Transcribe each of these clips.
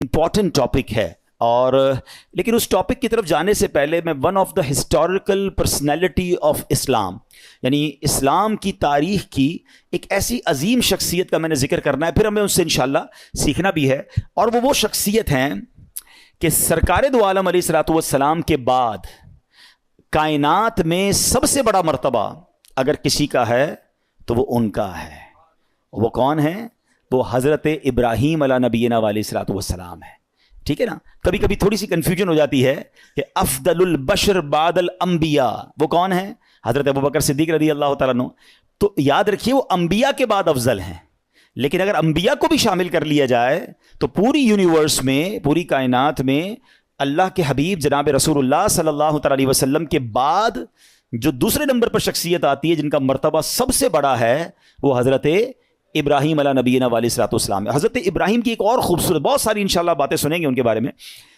Important topic ہے، اور لیکن اس ٹاپک کی طرف جانے سے پہلے میں one of the historical personality of Islam, یعنی اسلام کی تاریخ کی ایک ایسی عظیم شخصیت کا میں نے ذکر کرنا ہے، پھر ہمیں اس سے انشاءاللہ سیکھنا بھی ہے. اور وہ شخصیت ہیں کہ سرکار دو عالم علیہ الصلوۃ والسلام کے بعد کائنات میں سب سے بڑا مرتبہ اگر کسی کا ہے تو وہ ان کا ہے. وہ کون ہے؟ وہ حضرت ابراہیم علیہ نبینا علیہ الصلوۃ والسلام ہے. ٹھیک ہے نا؟ کبھی کبھی تھوڑی سی کنفیوژن ہو جاتی ہے کہ افضل البشر بعد الانبیاء وہ کون ہے؟ حضرت ابوبکر صدیق رضی اللہ تعالیٰ عنہ. تو یاد رکھیے وہ انبیاء کے بعد افضل ہیں، لیکن اگر انبیاء کو بھی شامل کر لیا جائے تو پوری یونیورس میں، پوری کائنات میں اللہ کے حبیب جناب رسول اللہ صلی اللہ تعالیٰ علیہ وسلم کے بعد جو دوسرے نمبر پر شخصیت آتی ہے جن کا مرتبہ سب سے بڑا ہے، وہ حضرت ابراہیم علیہ نبینا علیہ الصلوۃ والسلام ہے. حضرت ابراہیم کی ایک اور خوبصورت، بہت ساری انشاءاللہ باتیں سنیں گے ان کے بارے میں،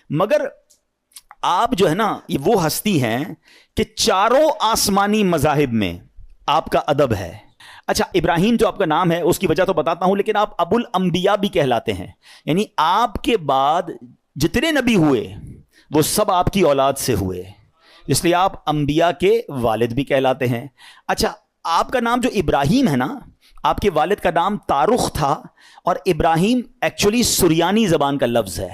مگر آپ جو ہے نا یہ وہ ہستی ہیں کہ چاروں آسمانی مذاہب میں آپ کا ادب ہے. اچھا، ابراہیم جو آپ کا نام ہے اس کی وجہ تو بتاتا ہوں، لیکن آپ ابو الانبیاء بھی کہلاتے ہیں، یعنی آپ کے بعد جتنے نبی ہوئے وہ سب آپ کی اولاد سے ہوئے، اس لیے آپ انبیاء کے والد بھی کہلاتے ہیں. اچھا، آپ کا نام جو ابراہیم ہے نا، آپ کے والد کا نام تارخ تھا، اور ابراہیم ایکچولی سریانی زبان کا لفظ ہے،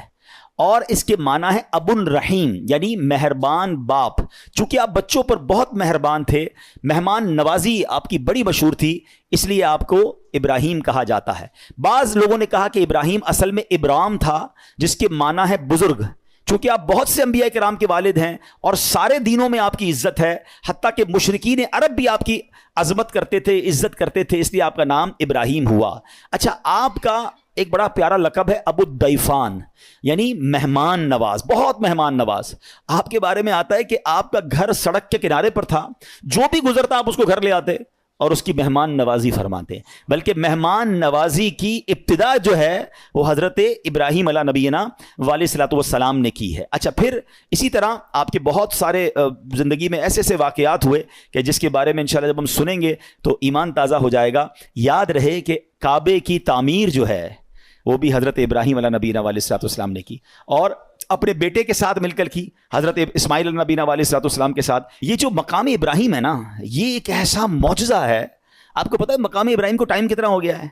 اور اس کے معنی ہے ابو الرحیم، یعنی مہربان باپ. چونکہ آپ بچوں پر بہت مہربان تھے، مہمان نوازی آپ کی بڑی مشہور تھی، اس لیے آپ کو ابراہیم کہا جاتا ہے. بعض لوگوں نے کہا کہ ابراہیم اصل میں ابرام تھا، جس کے معنی ہے بزرگ. چونکہ آپ بہت سے انبیاء کرام کے والد ہیں اور سارے دینوں میں آپ کی عزت ہے، حتیٰ کہ مشرکین عرب بھی آپ کی عظمت کرتے تھے، عزت کرتے تھے، اس لیے آپ کا نام ابراہیم ہوا. اچھا، آپ کا ایک بڑا پیارا لقب ہے ابو الضیفان، یعنی مہمان نواز، بہت مہمان نواز. آپ کے بارے میں آتا ہے کہ آپ کا گھر سڑک کے کنارے پر تھا، جو بھی گزرتا آپ اس کو گھر لے آتے اور اس کی مہمان نوازی فرماتے. بلکہ مہمان نوازی کی ابتدا جو ہے وہ حضرت ابراہیم علیہ نبینا علیہ الصلوۃ والسلام نے کی ہے. اچھا، پھر اسی طرح آپ کے بہت سارے زندگی میں ایسے ایسے واقعات ہوئے کہ جس کے بارے میں انشاءاللہ جب ہم سنیں گے تو ایمان تازہ ہو جائے گا. یاد رہے کہ کعبے کی تعمیر جو ہے وہ بھی حضرت ابراہیم علیہ نبینا علیہ الصلوۃ والسلام نے کی، اور اپنے بیٹے کے ساتھ مل کر کی، حضرت اسماعیل علیہ نبینا علیہ الصلوۃ والسلام کے ساتھ. یہ جو مقام ابراہیم ہے نا، یہ ایک ایسا معجزہ ہے. آپ کو پتہ ہے مقام ابراہیم کو ٹائم کتنا ہو گیا ہے؟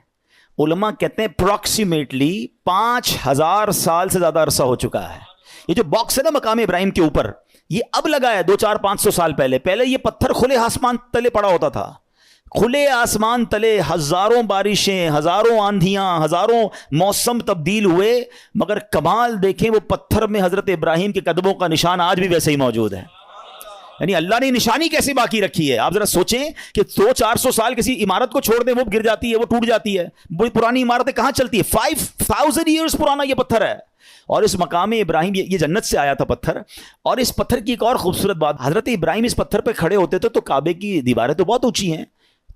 علماء کہتے ہیں اپروکسیمیٹلی 5000 سال سے زیادہ عرصہ ہو چکا ہے. یہ جو باکس ہے نا مقام ابراہیم کے اوپر، یہ اب لگا ہے 200-400-500 سال پہلے یہ پتھر کھلے آسمان تلے پڑا ہوتا تھا. کھلے آسمان تلے ہزاروں بارشیں، ہزاروں آندھیاں، ہزاروں موسم تبدیل ہوئے، مگر کمال دیکھیں وہ پتھر میں حضرت ابراہیم کے قدموں کا نشان آج بھی ویسے ہی موجود ہے. یعنی اللہ نے نشانی کیسے باقی رکھی ہے. آپ ذرا سوچیں کہ 200-400 سال کسی عمارت کو چھوڑ دیں، وہ گر جاتی ہے، وہ ٹوٹ جاتی ہے. بڑی پرانی عمارتیں کہاں چلتی ہے؟ 5000 ایئرز پرانا یہ پتھر ہے. اور اس مقام ابراہیم، یہ جنت سے آیا تھا پتھر. اور اس پتھر کی ایک اور خوبصورت بات، حضرت ابراہیم اس پتھر پہ کھڑے ہوتے تھے تو کعبے کی دیواریں تو بہت اونچی ہیں،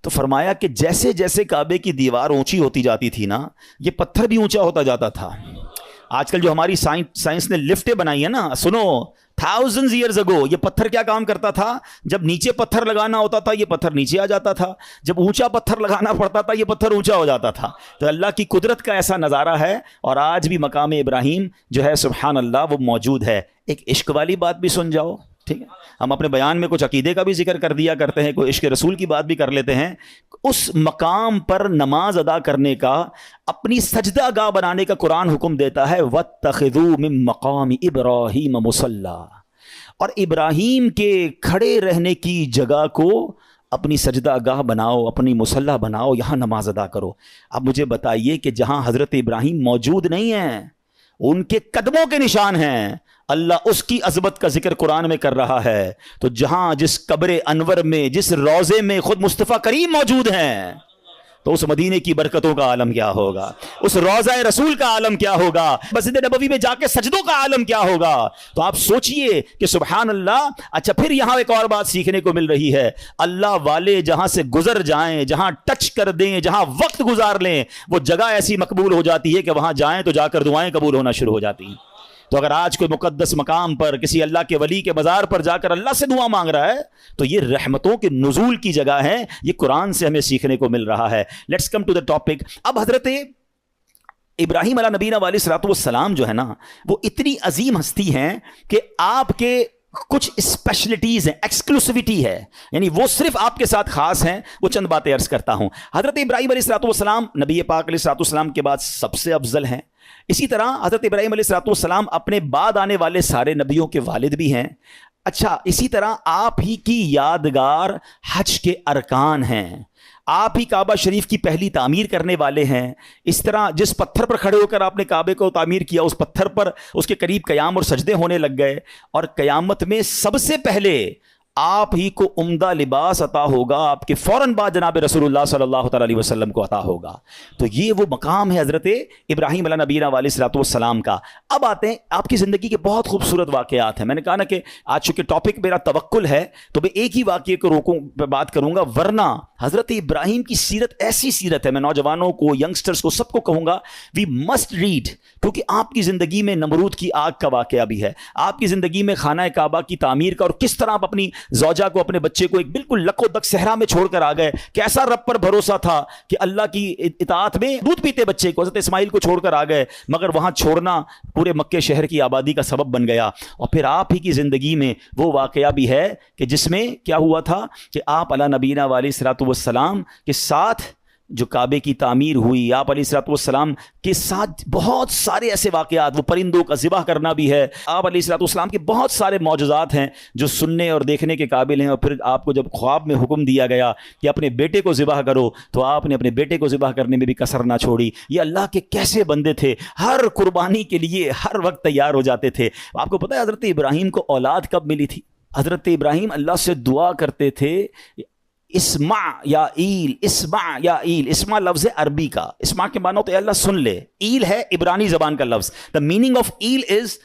تو فرمایا کہ جیسے جیسے کعبے کی دیوار اونچی ہوتی جاتی تھی نا، یہ پتھر بھی اونچا ہوتا جاتا تھا. آج کل جو ہماری سائنس نے لفٹیں بنائی ہیں نا، سنو، thousands years ago یہ پتھر کیا کام کرتا تھا؟ جب نیچے پتھر لگانا ہوتا تھا یہ پتھر نیچے آ جاتا تھا، جب اونچا پتھر لگانا پڑتا تھا یہ پتھر اونچا ہو جاتا تھا. تو اللہ کی قدرت کا ایسا نظارہ ہے، اور آج بھی مقام ابراہیم جو ہے سبحان اللہ وہ موجود ہے. ایک عشق والی بات بھی سن جاؤ، ٹھیک ہے؟ ہم اپنے بیان میں کچھ عقیدے کا بھی ذکر کر دیا کرتے ہیں، کوئی عشق رسول کی بات بھی کر لیتے ہیں. اس مقام پر نماز ادا کرنے کا، اپنی سجدہ گاہ بنانے کا قرآن حکم دیتا ہے، وَاتَّخِذُوا مِن مَّقَامِ إِبْرَاهِيمَ مُصَلًّى، اور ابراہیم کے کھڑے رہنے کی جگہ کو اپنی سجدہ گاہ بناؤ، اپنی مصلی بناؤ، یہاں نماز ادا کرو. اب مجھے بتائیے کہ جہاں حضرت ابراہیم موجود نہیں ہیں، ان کے قدموں کے نشان ہیں، اللہ اس کی عظمت کا ذکر قرآن میں کر رہا ہے. تو جہاں جس قبر انور میں، جس روضے میں خود مصطفیٰ کریم موجود ہیں، تو اس مدینے کی برکتوں کا عالم کیا ہوگا، اس روضہ رسول کا عالم کیا ہوگا، مسجد نبوی میں جا کے سجدوں کا عالم کیا ہوگا. تو آپ سوچئے کہ سبحان اللہ. اچھا، پھر یہاں ایک اور بات سیکھنے کو مل رہی ہے، اللہ والے جہاں سے گزر جائیں، جہاں ٹچ کر دیں، جہاں وقت گزار لیں، وہ جگہ ایسی مقبول ہو جاتی ہے کہ وہاں جائیں تو جا کر دعائیں قبول ہونا شروع ہو جاتی ہیں. تو اگر آج کوئی مقدس مقام پر کسی اللہ کے ولی کے مزار پر جا کر اللہ سے دعا مانگ رہا ہے تو یہ رحمتوں کے نزول کی جگہ ہے. یہ قرآن سے ہمیں سیکھنے کو مل رہا ہے. Let's come to the topic. اب حضرت ابراہیم علیہ نبینا علیہ الصلوۃ والسلام جو ہے نا وہ اتنی عظیم ہستی ہیں کہ آپ کے کچھ اسپیشلٹیز ہیں, ایکسکلوسیوٹی ہے, یعنی وہ صرف آپ کے ساتھ خاص ہیں. وہ چند باتیں عرض کرتا ہوں. حضرت ابراہیم علیہ الصلوۃ والسلام نبی پاک علیہ الصلوۃ والسلام کے بعد سب سے افضل ہیں. اسی طرح حضرت ابراہیم علیہ الصلوۃ والسلام اپنے بعد آنے والے سارے نبیوں کے والد بھی ہیں. اچھا, اسی طرح آپ ہی کی یادگار حج کے ارکان ہیں, آپ ہی کعبہ شریف کی پہلی تعمیر کرنے والے ہیں. اس طرح جس پتھر پر کھڑے ہو کر آپ نے کعبے کو تعمیر کیا, اس پتھر پر اس کے قریب قیام اور سجدے ہونے لگ گئے, اور قیامت میں سب سے پہلے آپ ہی کو عمدہ لباس عطا ہوگا, آپ کے فوراً بعد جناب رسول اللہ صلی اللہ تعالی علیہ وسلم کو عطا ہوگا. تو یہ وہ مقام ہے حضرت ابراہیم علیہ نبینا علیہ الصلوۃ والسلام کا. اب آتے ہیں آپ کی زندگی کے بہت خوبصورت واقعات ہیں. میں نے کہا نا کہ آج چونکہ ٹاپک میرا توکل ہے تو میں ایک ہی واقعے کو روکوں پہ بات کروں گا, ورنہ حضرت ابراہیم کی سیرت ایسی سیرت ہے, میں نوجوانوں کو, ینگسٹرز کو, سب کو کہوں گا وی مسٹ ریڈ, کیونکہ آپ کی زندگی میں نمرود کی آگ کا واقعہ بھی ہے, آپ کی زندگی میں خانہ کعبہ کی تعمیر کا, اور کس طرح آپ اپنی زوجہ کو, اپنے بچے کو ایک بالکل لک و دک صحرا میں چھوڑ کر آ گئے. کیسا رب پر بھروسہ تھا کہ اللہ کی اطاعت میں دودھ پیتے بچے کو, حضرت اسماعیل کو چھوڑ کر آ گئے, مگر وہاں چھوڑنا پورے مکے شہر کی آبادی کا سبب بن گیا. اور پھر آپ ہی کی زندگی میں وہ واقعہ بھی ہے کہ جس میں کیا ہوا تھا کہ آپ علی نبینا علیہ الصلوۃ والسلام کے ساتھ جو کعبے کی تعمیر ہوئی, آپ علیہ الصلوۃ والسلام کے ساتھ بہت سارے ایسے واقعات, وہ پرندوں کا ذبح کرنا بھی ہے, آپ علیہ الصلوۃ والسلام کے بہت سارے معجزات ہیں جو سننے اور دیکھنے کے قابل ہیں. اور پھر آپ کو جب خواب میں حکم دیا گیا کہ اپنے بیٹے کو ذبح کرو, تو آپ نے اپنے بیٹے کو ذبح کرنے میں بھی کسر نہ چھوڑی. یہ اللہ کے کیسے بندے تھے, ہر قربانی کے لیے ہر وقت تیار ہو جاتے تھے. آپ کو پتہ ہے حضرت ابراہیم کو اولاد کب ملی تھی؟ حضرت ابراہیم اللہ سے دعا کرتے تھے, اسمع یا ایل, اسمع یا ایل. اسمع لفظ عربی کا, اسمع کے معنی تو اللہ سن لے, ایل ہے عبرانی زبان کا لفظ. The meaning of L is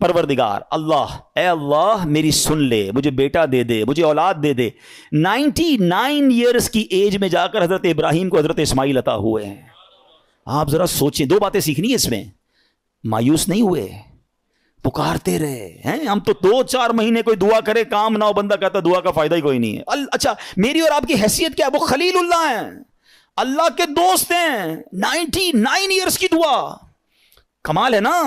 پروردگار, اللہ, اے اللہ میری سن لے, مجھے بیٹا دے دے, مجھے اولاد دے دے. 99 ایئرس کی ایج میں جا کر حضرت ابراہیم کو حضرت اسماعیل عطا ہوئے ہیں. آپ ذرا سوچیں, دو باتیں سیکھنی ہے اس میں. مایوس نہیں ہوئے, پکارتے رہے ہیں. ہم تو 2-4 مہینے کوئی دعا کرے کام نہ ہو, بندہ کہتا دعا کا فائدہ ہی کوئی نہیں ہے. اچھا, میری اور آپ کی حیثیت کیا ہے؟ وہ خلیل اللہ ہیں, اللہ کے دوست ہیں. 99 ایئرس کی دعا, کمال ہے نا.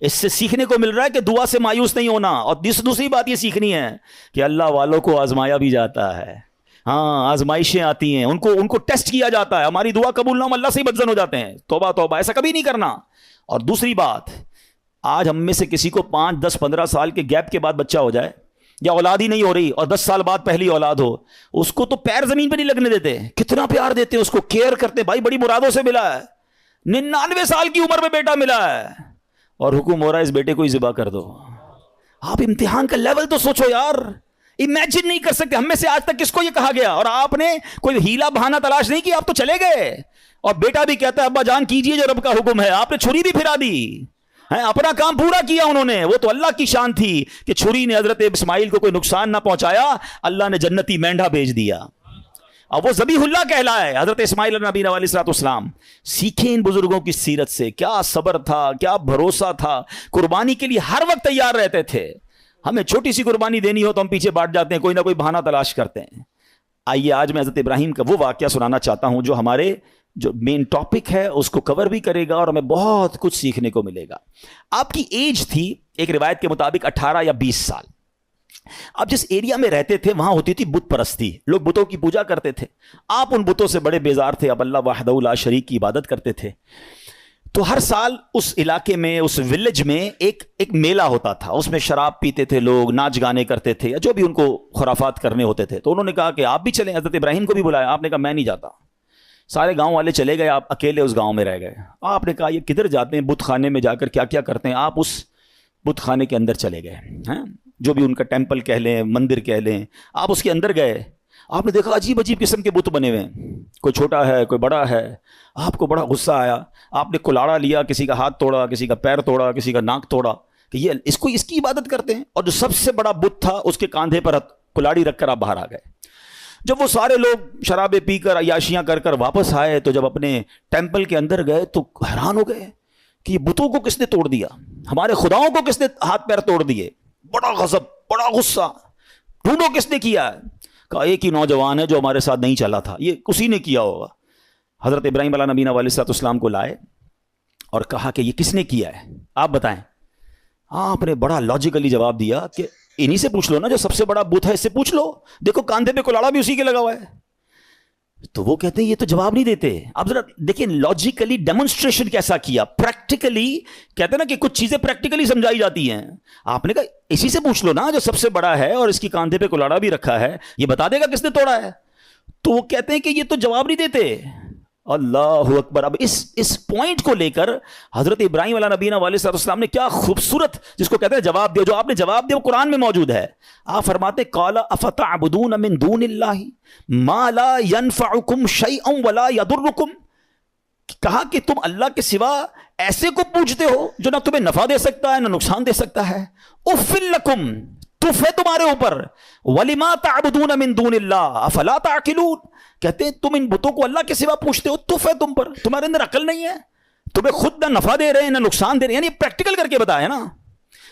اس سے سیکھنے کو مل رہا ہے کہ دعا سے مایوس نہیں ہونا. اور دوسری بات یہ سیکھنی ہے کہ اللہ والوں کو آزمایا بھی جاتا ہے. ہاں, آزمائشیں آتی ہیں, ان کو ٹیسٹ کیا جاتا ہے. ہماری دعا قبول نہ ہو, اللہ سے ہی بدزن ہو جاتے ہیں. توبہ توبہ, ایسا کبھی نہیں کرنا. اور دوسری بات, آج ہم میں سے کسی کو 5, 10, 15 سال کے گیپ کے بعد بچہ ہو جائے, یا اولاد ہی نہیں ہو رہی, اور 10 سال بعد پہلی اولاد ہو, اس کو تو پیر زمین پہ نہیں لگنے دیتے. کتنا پیار دیتے ہیں اس کو, کیئر کرتے. بھائی بڑی مرادوں سے ملا ہے, 99 سال کی عمر میں بیٹا ملا ہے, اور حکم ہو رہا ہے اس بیٹے کو ہی ذبح کر دو. آپ امتحان کا لیول تو سوچو یار, امیجن نہیں کر سکتے. ہم میں سے آج تک کس کو یہ کہا گیا, اور آپ نے کوئی ہیلا بہانہ تلاش نہیں کیا, آپ تو چلے گئے. اور بیٹا بھی کہتا ہے ابا جان کیجئے جو رب کا حکم ہے. آپ نے چھری بھی پھرا دی, اپنا کام پورا کیا انہوں نے. وہ تو اللہ کی شان تھی کہ چھری نے حضرت اسماعیل کو کوئی نقصان نہ پہنچایا, اللہ نے جنتی مینڈھا بھیج دیا. اب وہ ذبیح اللہ کہلائے حضرت اسماعیل نبی علیہ الصلوۃ والسلام. سیکھیں ان بزرگوں کی سیرت سے, کیا صبر تھا, کیا بھروسہ تھا. قربانی کے لیے ہر وقت تیار رہتے تھے. ہمیں چھوٹی سی قربانی دینی ہو تو ہم پیچھے بانٹ جاتے ہیں, کوئی نہ کوئی بہانہ تلاش کرتے ہیں. آئیے آج میں حضرت ابراہیم کا وہ واقعہ سنانا چاہتا ہوں جو ہمارے جو مین ٹاپک ہے اس کو کور بھی کرے گا, اور ہمیں بہت کچھ سیکھنے کو ملے گا. آپ کی ایج تھی ایک روایت کے مطابق 18 یا 20 سال. آپ جس ایریا میں رہتے تھے وہاں ہوتی تھی بت پرستی, لوگ بتوں کی پوجا کرتے تھے. آپ ان بتوں سے بڑے بیزار تھے, اب اللہ وحدہ لا شریک کی عبادت کرتے تھے. تو ہر سال اس علاقے میں, اس ولیج میں ایک میلہ ہوتا تھا. اس میں شراب پیتے تھے لوگ, ناچ گانے کرتے تھے, یا جو بھی ان کو خرافات کرنے ہوتے تھے. تو انہوں نے کہا کہ آپ بھی چلیں. حضرت ابراہیم کو بھی بلایا. آپ نے کہا میں نہیں جاتا. سارے گاؤں والے چلے گئے, آپ اکیلے اس گاؤں میں رہ گئے. آپ نے کہا یہ کدھر جاتے ہیں, بت خانے میں جا کر کیا کیا کرتے ہیں. آپ اس بت خانے کے اندر چلے گئے, ہیں جو بھی ان کا ٹیمپل کہہ لیں, مندر کہہ لیں. آپ اس کے اندر گئے, آپ نے دیکھا عجیب عجیب قسم کے بت بنے ہوئے ہیں, کوئی چھوٹا ہے کوئی بڑا ہے. آپ کو بڑا غصہ آیا, آپ نے کلاڑا لیا, کسی کا ہاتھ توڑا, کسی کا پیر توڑا, کسی کا ناک توڑا کہ یہ اس کی عبادت کرتے ہیں. اور جو سب سے بڑا بت تھا اس کے کاندھے پر کلاڑی رکھ کر آپ باہر آ گئے. جب وہ سارے لوگ شرابیں پی کر عیاشیاں کر کر واپس آئے, تو جب اپنے ٹیمپل کے اندر گئے تو حیران ہو گئے کہ یہ بتوں کو کس نے توڑ دیا, ہمارے خداؤں کو کس نے ہاتھ پیر توڑ دیے. بڑا غضب, بڑا غصہ, ڈھونڈو کس نے کیا ہے. کہا ایک ہی نوجوان ہے جو ہمارے ساتھ نہیں چلا تھا, یہ اسی نے کیا ہوگا. حضرت ابراہیم علیہ نبینا علیہ الصلوۃ والسلام کو لائے. اور کہا کہ یہ کس نے کیا ہے آپ بتائیں. آپ نے بڑا لاجیکلی جواب دیا کہ انہی سے پوچھ لو نا جو سب سے بڑا بت ہے, اس سے پوچھ لو, دیکھو کاندھے پہ کلاڑا بھی اسی کے لگا ہوا ہے. تو وہ کہتے ہیں یہ تو جواب نہیں دیتے. اب ذرا دیکھیں لاجیکلی ڈیمونسٹریشن کیسا کیا, پریکٹیکلی کہتے ہیں نا کہ کچھ چیزیں پریکٹیکلی سمجھائی جاتی ہیں. آپ نے کہا اسی سے پوچھ لو نا جو سب سے بڑا ہے اور اس کی کاندھے پہ کلاڑا بھی رکھا ہے, یہ بتا دے گا کس نے توڑا ہے. تو وہ کہتے ہیں کہ یہ تو جواب نہیں دیتے. اللہ اکبر. اب اس پوائنٹ کو لے کر حضرت ابراہیم علیہ نبینا علیہ السلام نے کیا خوبصورت, جس کو کہتے ہیں جواب دیا, جو آپ نے جواب دیا وہ قرآن میں موجود ہے. آپ فرماتے قال افتعبدون من دون اللہ ما لا ينفعکم شیئا ولا یضرکم, کہا کہ تم اللہ کے سوا ایسے کو پوچھتے ہو جو نہ تمہیں نفع دے سکتا ہے نہ نقصان دے سکتا ہے. اف لکم, تف ہے تمہارے اوپر. وَلِمَا تَعْبُدُونَ مِن دُونِ اللَّهِ أَفَلَا تَعْقِلُونَ, کہتے ہیں تم ان بتوں کو اللہ کے سوا پوچھتے ہو, تف ہے تم پر, تمہارے اندر عقل نہیں ہے, تمہیں خود نہ نفع دے رہے ہیں نہ نقصان دے رہے ہیں. یعنی پریکٹیکل کر کے بتایا نا.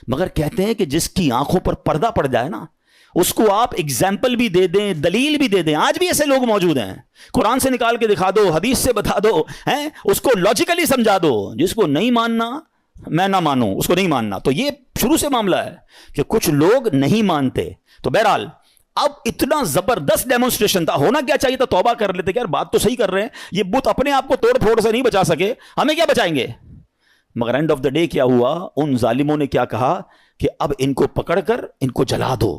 مگر کہتے ہیں کہ جس کی آنکھوں پر پردہ پڑ جائے نا, اس کو آپ ایگزامپل بھی دے دیں, دلیل بھی دے دیں. آج بھی ایسے لوگ موجود ہیں, قرآن سے نکال کے دکھا دو, حدیث سے بتا دو, ہیں اس کو لاجیکلی سمجھا دو. جس کو نہیں ماننا میں نہ مانوں, اس کو نہیں ماننا. تو یہ شروع سے معاملہ ہے کہ کچھ لوگ نہیں مانتے. تو بہرحال اب اتنا زبردست ڈیمونسٹریشن تھا, ہونا کیا چاہیے تھا, توبہ کر لیتے کہ یار بات تو صحیح کر رہے ہیں, یہ بت اپنے آپ کو توڑ پھوڑ سے نہیں بچا سکے, ہمیں کیا بچائیں گے. مگر اینڈ آف دا ڈے کیا ہوا, ان ظالموں نے کیا کہا کہ اب ان کو پکڑ کر ان کو جلا دو.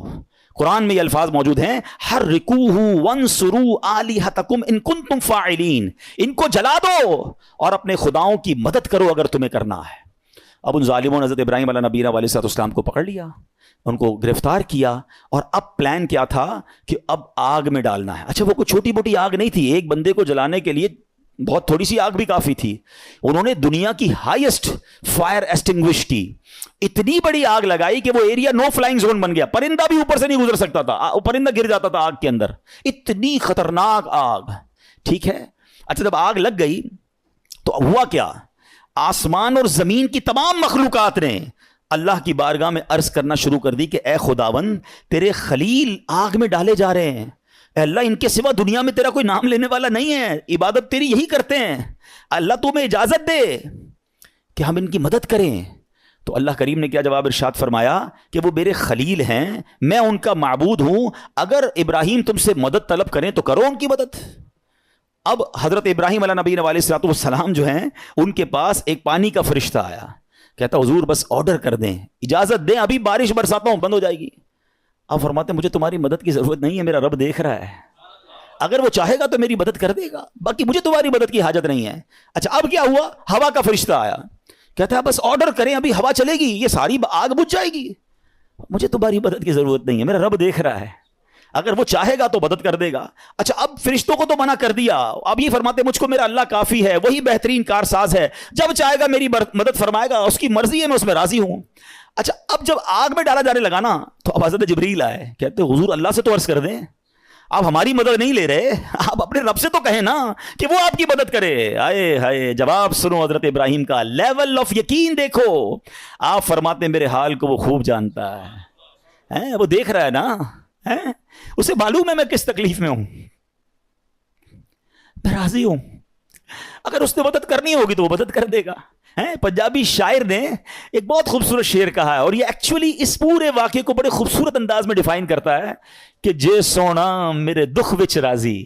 قرآن میں یہ الفاظ موجود ہیں, حرقوہ وانصروا آلہتکم ان کنتم فاعلین, ان کو جلا دو اور اپنے خداؤں کی مدد کرو اگر تمہیں کرنا ہے. اب ان ظالموں نے حضرت ابراہیم علیہ نبینا علیہ السلام کو پکڑ لیا, ان کو گرفتار کیا, اور اب پلان کیا تھا کہ اب آگ میں ڈالنا ہے. اچھا وہ کوئی چھوٹی موٹی آگ نہیں تھی, ایک بندے کو جلانے کے لیے بہت تھوڑی سی آگ بھی کافی تھی. انہوں نے دنیا کی ہائیسٹ فائر ایسٹنگوش کی اتنی بڑی آگ لگائی کہ وہ ایریا نو فلائنگ زون بن گیا, پرندہ بھی اوپر سے نہیں گزر سکتا تھا, پرندہ گر جاتا تھا آگ کے اندر, اتنی خطرناک آگ. ٹھیک ہے, اچھا جب آگ لگ گئی تو ہوا کیا, آسمان اور زمین کی تمام مخلوقات نے اللہ کی بارگاہ میں عرض کرنا شروع کر دی کہ اے خداوند تیرے خلیل آگ میں ڈالے جا رہے ہیں, اے اللہ ان کے سوا دنیا میں تیرا کوئی نام لینے والا نہیں ہے, عبادت تیری یہی کرتے ہیں, اللہ تمہیں اجازت دے کہ ہم ان کی مدد کریں. تو اللہ کریم نے کیا جواب ارشاد فرمایا کہ وہ میرے خلیل ہیں, میں ان کا معبود ہوں, اگر ابراہیم تم سے مدد طلب کریں تو کرو ان کی مدد. اب حضرت ابراہیم علیہ نبی علیہ السلام جو ہیں ان کے پاس ایک پانی کا فرشتہ آیا, کہتا حضور بس آرڈر کر دیں, اجازت دیں, ابھی بارش برساتا ہوں, بند ہو جائے گی. اب فرماتے ہیں مجھے تمہاری مدد کی ضرورت نہیں ہے, میرا رب دیکھ رہا ہے, اگر وہ چاہے گا تو میری مدد کر دے گا, باقی مجھے تمہاری مدد کی حاجت نہیں ہے. اچھا اب کیا ہوا, ہوا کا فرشتہ آیا, کہتا ہے بس آرڈر کریں, ابھی ہوا چلے گی, یہ ساری آگ بجھ جائے گی, مجھے تمہاری مدد کی ضرورت نہیں ہے, میرا رب دیکھ رہا ہے, اگر وہ چاہے گا تو مدد کر دے گا. اچھا اب فرشتوں کو تو منع کر دیا, اب یہ فرماتے مجھ کو میرا اللہ کافی ہے, وہی بہترین کارساز ہے, جب چاہے گا میری مدد فرمائے گا, اس کی مرضی ہے, میں اس میں راضی ہوں. اچھا اب جب آگ میں ڈالا جانے لگا نا تو اب حضرت جبریل آئے, کہتے حضور اللہ سے تو عرض کر دیں, آپ ہماری مدد نہیں لے رہے, آپ اپنے رب سے تو کہیں نا کہ وہ آپ کی مدد کرے. آئے ہائے, جواب سنو حضرت ابراہیم کا, لیول آف یقین دیکھو. آپ فرماتے ہیں میرے حال کو وہ خوب جانتا ہے, وہ دیکھ رہا ہے نا, اسے معلوم ہے میں کس تکلیف میں ہوں, میں راضی ہوں, اگر اس نے مدد کرنی ہوگی تو وہ مدد کر دے گا. پنجابی شاعر نے ایک بہت خوبصورت شعر کہا ہے, اور یہ ایکچولی اس پورے واقعے کو بڑے خوبصورت انداز میں ڈیفائن کرتا ہے کہ جے سونا میرے دکھ وچ راضی,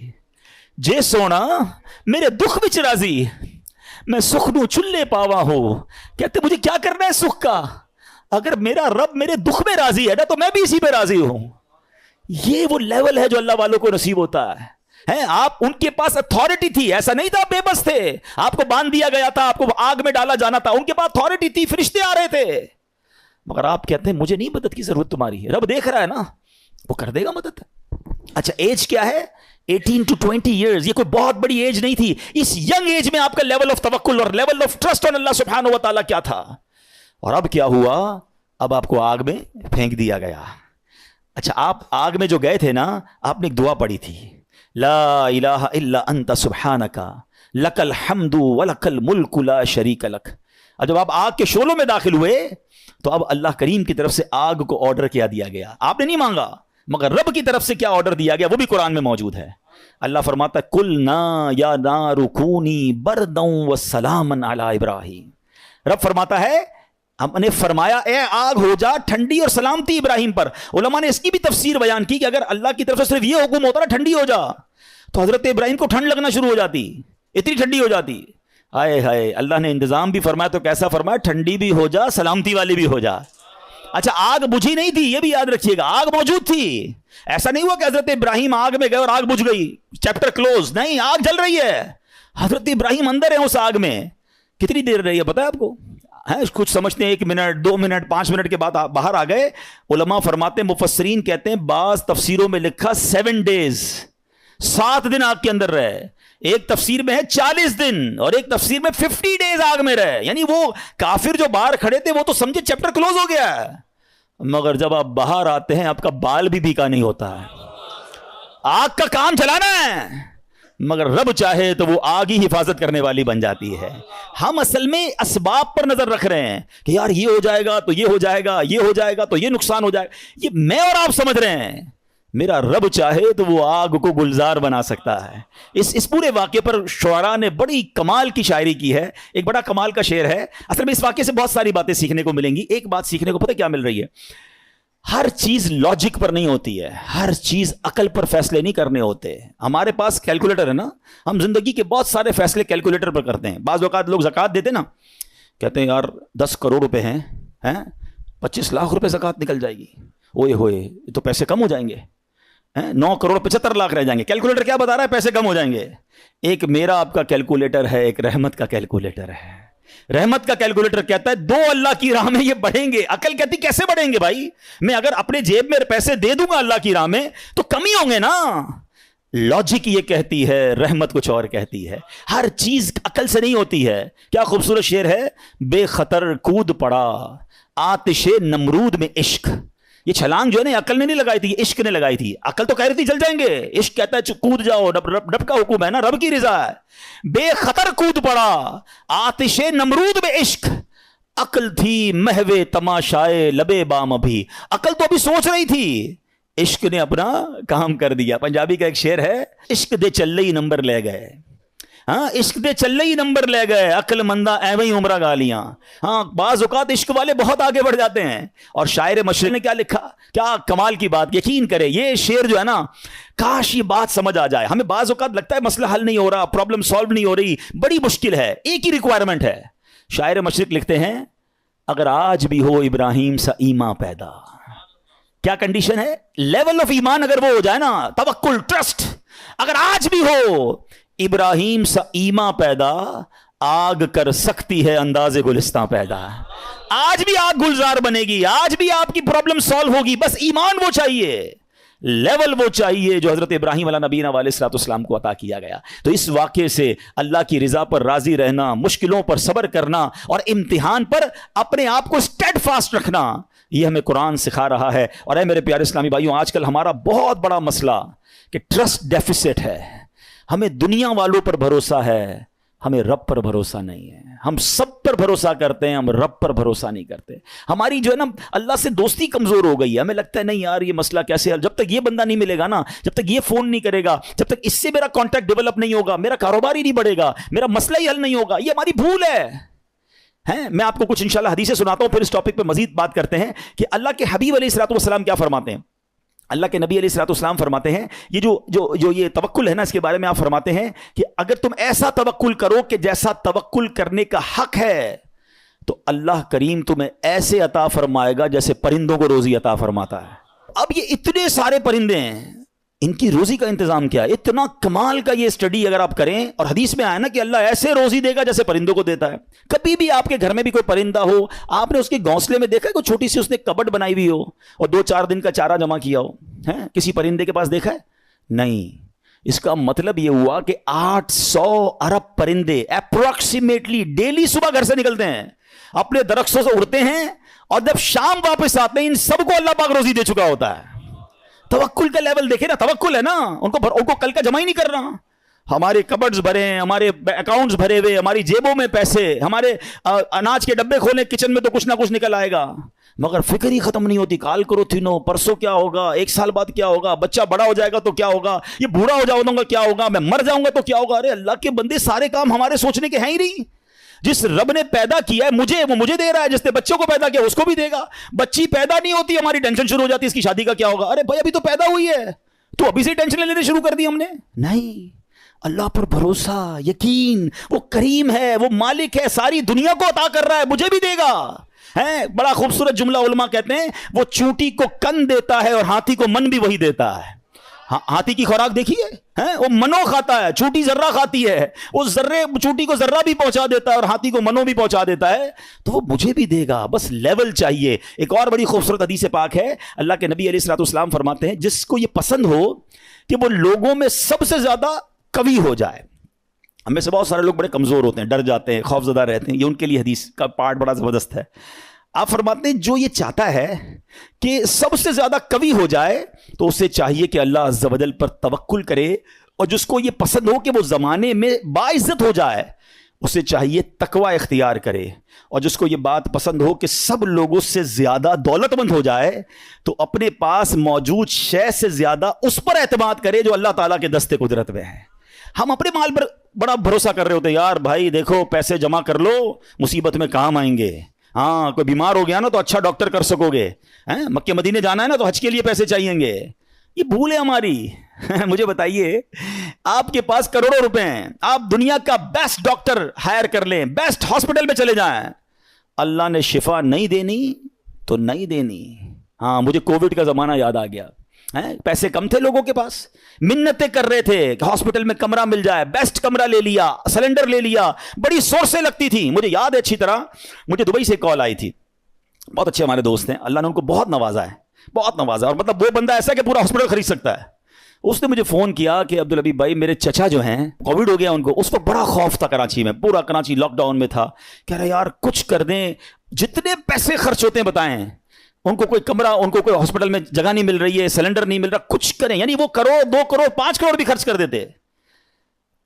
جے سونا میرے دکھ وچ راضی, میں سکھ نو چلے پاوا ہو. کہتے مجھے کیا کرنا ہے سکھ کا, اگر میرا رب میرے دکھ میں راضی ہے نا تو میں بھی اسی پہ راضی ہوں. یہ وہ لیول ہے جو اللہ والوں کو نصیب ہوتا ہے. آپ ان کے پاس اتھارٹی تھی, ایسا نہیں تھا بے بس تھے, آپ کو باندھ دیا گیا تھا, آپ کو آگ میں ڈالا جانا تھا, ان کے پاس اتھارٹی تھی, فرشتے آ رہے تھے, مگر آپ کہتے ہیں مجھے نہیں مدد کی ضرورت تمہاری, رب دیکھ رہا ہے نا, وہ کر دے گا مدد. اچھا ایج کیا ہے, 18 to 20 years, یہ کوئی بہت بڑی ایج نہیں تھی. اس ینگ ایج میں آپ کا لیول آف توکل اور لیول آف ٹرسٹ آن اللہ سبحانہ و تعالیٰ کیا تھا. اور اب کیا ہوا, اب آپ کو آگ میں پھینک دیا گیا. اچھا آپ آگ میں جو گئے تھے نا, آپ نے ایک دعا پڑھی تھی, لا الہ الا انت سبحانک لک الحمد ولک الملک لا شریک لک. اور جب آپ آگ کے شعلوں میں داخل ہوئے تو اب اللہ کریم کی طرف سے آگ کو آرڈر کیا دیا گیا. آپ نے نہیں مانگا, مگر رب کی طرف سے کیا آرڈر دیا گیا وہ بھی قرآن میں موجود ہے. اللہ فرماتا ہے قلنا یا نار کونی بردا وسلاما علی ابراہیم, رب فرماتا ہے ہم نے فرمایا اے آگ ہو جا ٹھنڈی اور سلامتی ابراہیم پر. علماء نے اس کی بھی تفسیر بیان کی کہ اگر اللہ کی طرف سے صرف یہ حکم ہوتا نا ٹھنڈی ہو جا تو حضرت ابراہیم کو ٹھنڈ لگنا شروع ہو جاتی, اتنی ٹھنڈی ہو جاتی. ہائے ہائے, اللہ نے انتظام بھی فرمایا تو کیسا فرمایا, ٹھنڈی بھی ہو جا سلامتی والی بھی ہو جا. اچھا آگ بجھی نہیں تھی, یہ بھی یاد رکھیے گا, آگ موجود تھی. ایسا نہیں ہوا کہ حضرت ابراہیم آگ میں گئے اور آگ بجھ گئی, چیپٹر کلوز. نہیں, آگ جل رہی ہے, حضرت ابراہیم اندر ہیں اس آگ میں. کتنی دیر رہی ہے پتا ہے آپ کو؟ کچھ سمجھتے ہیں 1 منٹ 2 منٹ 5 منٹ کے بعد باہر آ گئے. علماء فرماتے ہیں, مفسرین کہتے ہیں, بعض تفسیروں میں لکھا 7 days, 7 دن آگ کے اندر رہے. ایک تفسیر میں ہے 40 دن اور ایک تفسیر میں 50 days آگ میں رہے. یعنی وہ کافر جو باہر کھڑے تھے وہ تو سمجھے چیپٹر کلوز ہو گیا ہے, مگر جب آپ باہر آتے ہیں آپ کا بال بھی بھیکا نہیں ہوتا ہے. آگ کا کام چلانا ہے, مگر رب چاہے تو وہ آگ ہی حفاظت کرنے والی بن جاتی ہے. ہم اصل میں اسباب پر نظر رکھ رہے ہیں کہ یار یہ ہو جائے گا تو یہ ہو جائے گا, یہ ہو جائے گا تو یہ نقصان ہو جائے گا. یہ میں اور آپ سمجھ رہے ہیں, میرا رب چاہے تو وہ آگ کو گلزار بنا سکتا ہے. اس پورے واقعے پر شعراء نے بڑی کمال کی شاعری کی ہے. ایک بڑا کمال کا شعر ہے. اصل میں اس واقعے سے بہت ساری باتیں سیکھنے کو ملیں گی. ایک بات سیکھنے کو پتہ کیا مل رہی ہے, ہر چیز لاجک پر نہیں ہوتی ہے, ہر چیز عقل پر فیصلے نہیں کرنے ہوتے. ہمارے پاس کیلکولیٹر ہے نا, ہم زندگی کے بہت سارے فیصلے کیلکولیٹر پر کرتے ہیں. بعض اوقات لوگ زکوٰۃ دیتے نا, کہتے ہیں یار 10 کروڑ روپے ہیں, 25 لاکھ روپے زکوٰۃ نکل جائے گی, اوئے ہوئے تو پیسے کم ہو جائیں گے, 9 کروڑ 75 لاکھ رہ جائیں گے. کیلکولیٹر کیا بتا رہا ہے؟ پیسے کم ہو جائیں گے. ایک میرا آپ کا کیلکولیٹر ہے, ایک رحمت کا کیلکولیٹر ہے. رحمت کا کیلکولیٹر کہتا ہے 2 اللہ کی راہ میں یہ بڑھیں گے. عقل کہتی کیسے بڑھیں گے بھائی, میں اگر اپنے جیب میں پیسے دے دوں گا اللہ کی راہ میں تو کم ہی ہوں گے نا. لاجک یہ کہتی ہے, رحمت کچھ اور کہتی ہے. ہر چیز عقل سے نہیں ہوتی ہے. کیا خوبصورت شعر ہے, بے خطر کود پڑا آتش نمرود میں عشق. یہ چھلانگ جو ہے نا عقل نے نہیں لگائی تھی, عشق نے لگائی تھی. عقل تو کہہ رہی تھی جل جائیں گے, عشق کہتا ہے کود جاؤ, رب کا حکم ہے نا, رب کی رضا ہے. بے خطر کود پڑا آتش نمرود میں عشق, عقل تھی محو تماشائے لبے بام. ابھی عقل تو ابھی سوچ رہی تھی, عشق نے اپنا کام کر دیا. پنجابی کا ایک شعر ہے, عشق دے چلے ہی نمبر لے گئے. ہاں, عشق دے چلے ہی نمبر لے گئے, عقل مندہ ایویں ہی عمرہ گالیاں. ہاں, بعض اوقات عشق والے بہت آگے بڑھ جاتے ہیں. اور شاعر مشرق نے کیا لکھا, کیا کمال کی بات. یقین کرے یہ شعر جو ہے نا, کاش یہ بات سمجھ آ جائے. ہمیں بعض اوقات لگتا ہے مسئلہ حل نہیں ہو رہا, پرابلم سالو نہیں ہو رہی, بڑی مشکل ہے. ایک ہی ریکوائرمنٹ ہے. شاعر مشرق لکھتے ہیں, اگر آج بھی ہو ابراہیم سا ایمان پیدا. کیا کنڈیشن ہے؟ لیول آف ایمان اگر وہ ہو جائے نا, توکل, ٹرسٹ, اگر آج بھی ہو ابراہیم سا ایمان پیدا, آگ کر سکتی ہے انداز گلستان پیدا. آج بھی آگ گلزار بنے گی, آج بھی آپ کی پرابلم سالو ہوگی. بس ایمان وہ چاہیے, لیول وہ چاہیے جو حضرت ابراہیم علیہ نبینا علیہ السلام کو عطا کیا گیا. تو اس واقعے سے اللہ کی رضا پر راضی رہنا, مشکلوں پر صبر کرنا اور امتحان پر اپنے آپ کو اسٹیڈ فاسٹ رکھنا, یہ ہمیں قرآن سکھا رہا ہے. اور اے میرے پیارے اسلامی بھائیوں, آج کل ہمارا بہت بڑا مسئلہ کہ ٹرسٹ ڈیفیسٹ ہے. ہمیں دنیا والوں پر بھروسہ ہے, ہمیں رب پر بھروسہ نہیں ہے. ہم سب پر بھروسہ کرتے ہیں, ہم رب پر بھروسہ نہیں کرتے. ہماری جو ہے نا اللہ سے دوستی کمزور ہو گئی ہے. ہمیں لگتا ہے نہیں یار یہ مسئلہ کیسے حل, جب تک یہ بندہ نہیں ملے گا نا, جب تک یہ فون نہیں کرے گا, جب تک اس سے میرا کانٹیکٹ ڈیولپ نہیں ہوگا, میرا کاروبار ہی نہیں بڑھے گا, میرا مسئلہ ہی حل نہیں ہوگا. یہ ہماری بھول ہے. میں آپ کو کچھ انشاءاللہ حدیثیں سناتا ہوں, پھر اس ٹاپک پہ مزید بات کرتے ہیں کہ اللہ کے حبیب علیہ الصلوۃ والسلام کیا فرماتے ہیں. اللہ کے نبی علیہ الصلوۃ والسلام فرماتے ہیں, یہ جو یہ توکل ہے نا, اس کے بارے میں آپ فرماتے ہیں کہ اگر تم ایسا توکل کرو کہ جیسا توکل کرنے کا حق ہے, تو اللہ کریم تمہیں ایسے عطا فرمائے گا جیسے پرندوں کو روزی عطا فرماتا ہے. اب یہ اتنے سارے پرندے ہیں, ان کی روزی کا انتظام کیا ہے؟ اتنا کمال کا یہ اسٹڈی اگر آپ کریں, اور حدیث میں آیا نا کہ اللہ ایسے روزی دے گا جیسے پرندوں کو دیتا ہے. کبھی بھی آپ کے گھر میں بھی کوئی پرندہ ہو, آپ نے اس کے گھونسلے میں دیکھا ہے کوئی چھوٹی سی اس نے کبڈ بنائی ہوئی ہو اور 2-4 دن کا چارہ جمع کیا ہو؟ کسی پرندے کے پاس دیکھا ہے؟ نہیں. اس کا مطلب یہ ہوا کہ 800 ارب پرندے اپروکسیمیٹلی ڈیلی صبح گھر سے نکلتے ہیں, اپنے درختوں سے اڑتے ہیں, اور جب شام واپس آتے ہیں ان سب کو اللہ پاک روزی دے چکا ہوتا ہے. توکل کا لیول دیکھیں نا, توکل ہے نا, ان کو کل کا جمع ہی نہیں کرنا. ہمارے کبڈز بھرے ہیں, ہمارے اکاؤنٹس بھرے ہوئے, ہماری جیبوں میں پیسے, ہمارے اناج کے ڈبے کھولے کچن میں تو کچھ نہ کچھ نکل آئے گا, مگر فکر ہی ختم نہیں ہوتی. کال کرو تھینو, پرسوں کیا ہوگا, 1 سال بعد کیا ہوگا, بچہ بڑا ہو جائے گا تو کیا ہوگا, یہ بوڑھا ہو جاؤں گا کیا ہوگا, میں مر جاؤں گا تو کیا ہوگا. ارے اللہ کے بندے, سارے کام ہمارے سوچنے کے ہیں ہی نہیں. جس رب نے پیدا کیا ہے مجھے، وہ مجھے دے رہا ہے. جس نے بچوں کو پیدا کیا اس کو بھی دے گا. بچی پیدا نہیں ہوتی ہماری ٹینشن شروع ہو جاتی ہے اس کی شادی کا کیا ہوگا. ارے بھائی ابھی تو پیدا ہوئی ہے تو ابھی سے ٹینشن لینے شروع کر دی ہم نے. نہیں، اللہ پر بھروسہ، یقین. وہ کریم ہے، وہ مالک ہے، ساری دنیا کو عطا کر رہا ہے، مجھے بھی دے گا. ہے بڑا خوبصورت جملہ علماء کہتے ہیں وہ چونٹی کو کن دیتا ہے اور ہاتھی کو من بھی وہی دیتا ہے. ہاتھی کی خوراک دیکھیے، وہ منو کھاتا ہے، چونٹی ذرہ کھاتی ہے. وہ ذرے چونٹی کو ذرہ بھی پہنچا دیتا ہے اور ہاتھی کو منو بھی پہنچا دیتا ہے. تو وہ مجھے بھی دے گا، بس لیول چاہیے. ایک اور بڑی خوبصورت حدیث پاک ہے، اللہ کے نبی علیہ الصلوۃ والسلام فرماتے ہیں جس کو یہ پسند ہو کہ وہ لوگوں میں سب سے زیادہ قوی ہو جائے. ہم میں سے بہت سارے لوگ بڑے کمزور ہوتے ہیں، ڈر جاتے ہیں، خوف زدہ رہتے ہیں. یہ ان کے لیے حدیث کا پارٹ بڑا زبردست ہے. آپ فرماتے ہیں جو یہ چاہتا ہے کہ سب سے زیادہ قوی ہو جائے تو اسے چاہیے کہ اللہ عز و جل پر توکل کرے. اور جس کو یہ پسند ہو کہ وہ زمانے میں باعزت ہو جائے اسے چاہیے تقوی اختیار کرے. اور جس کو یہ بات پسند ہو کہ سب لوگوں سے زیادہ دولت مند ہو جائے تو اپنے پاس موجود شے سے زیادہ اس پر اعتماد کرے جو اللہ تعالیٰ کے دستے قدرت میں ہے. ہم اپنے مال پر بڑا بھروسہ کر رہے ہوتے ہیں، یار بھائی دیکھو پیسے جمع کر لو مصیبت میں کام آئیں گے. ہاں کوئی بیمار ہو گیا نا تو اچھا ڈاکٹر کر سکو گے. مکے مدینے جانا ہے نا تو حج کے لیے پیسے چاہیے گے. یہ بھول ہے ہماری. مجھے بتائیے آپ کے پاس کروڑوں روپے ہیں، آپ دنیا کا بیسٹ ڈاکٹر ہائر کر لیں، بیسٹ ہاسپٹل میں چلے جائیں، اللہ نے شفا نہیں دینی تو نہیں دینی. ہاں مجھے کووڈ کا زمانہ یاد آ گیا. پیسے کم تھے لوگوں کے پاس، منتیں کر رہے تھے کہ ہاسپٹل میں کمرہ مل جائے، بیسٹ کمرہ لے لیا، سلنڈر لے لیا، بڑی سورسیں لگتی تھی. مجھے یاد ہے اچھی طرح، مجھے دبئی سے کال آئی تھی. بہت اچھے ہمارے دوست ہیں، اللہ نے ان کو بہت نوازا ہے، بہت نوازا. اور مطلب وہ بندہ ایسا کہ پورا ہاسپٹل خرید سکتا ہے. اس نے مجھے فون کیا کہ عبدالحبیب بھائی میرے چچا جو ہیں کووڈ ہو گیا ان کو. اس وقت بڑا خوف تھا کراچی میں، پورا کراچی لاک ڈاؤن میں تھا. کہہ رہے یار کچھ کر دیں، جتنے پیسے خرچ ہوتے ہیں بتائیں. ان کو کوئی کمرہ، ان کو کوئی ہاسپٹل میں جگہ نہیں مل رہی ہے، سلنڈر نہیں مل رہا، کچھ کریں. یعنی وہ کروڑ 2 کروڑ 5 کروڑ بھی خرچ کر دیتے.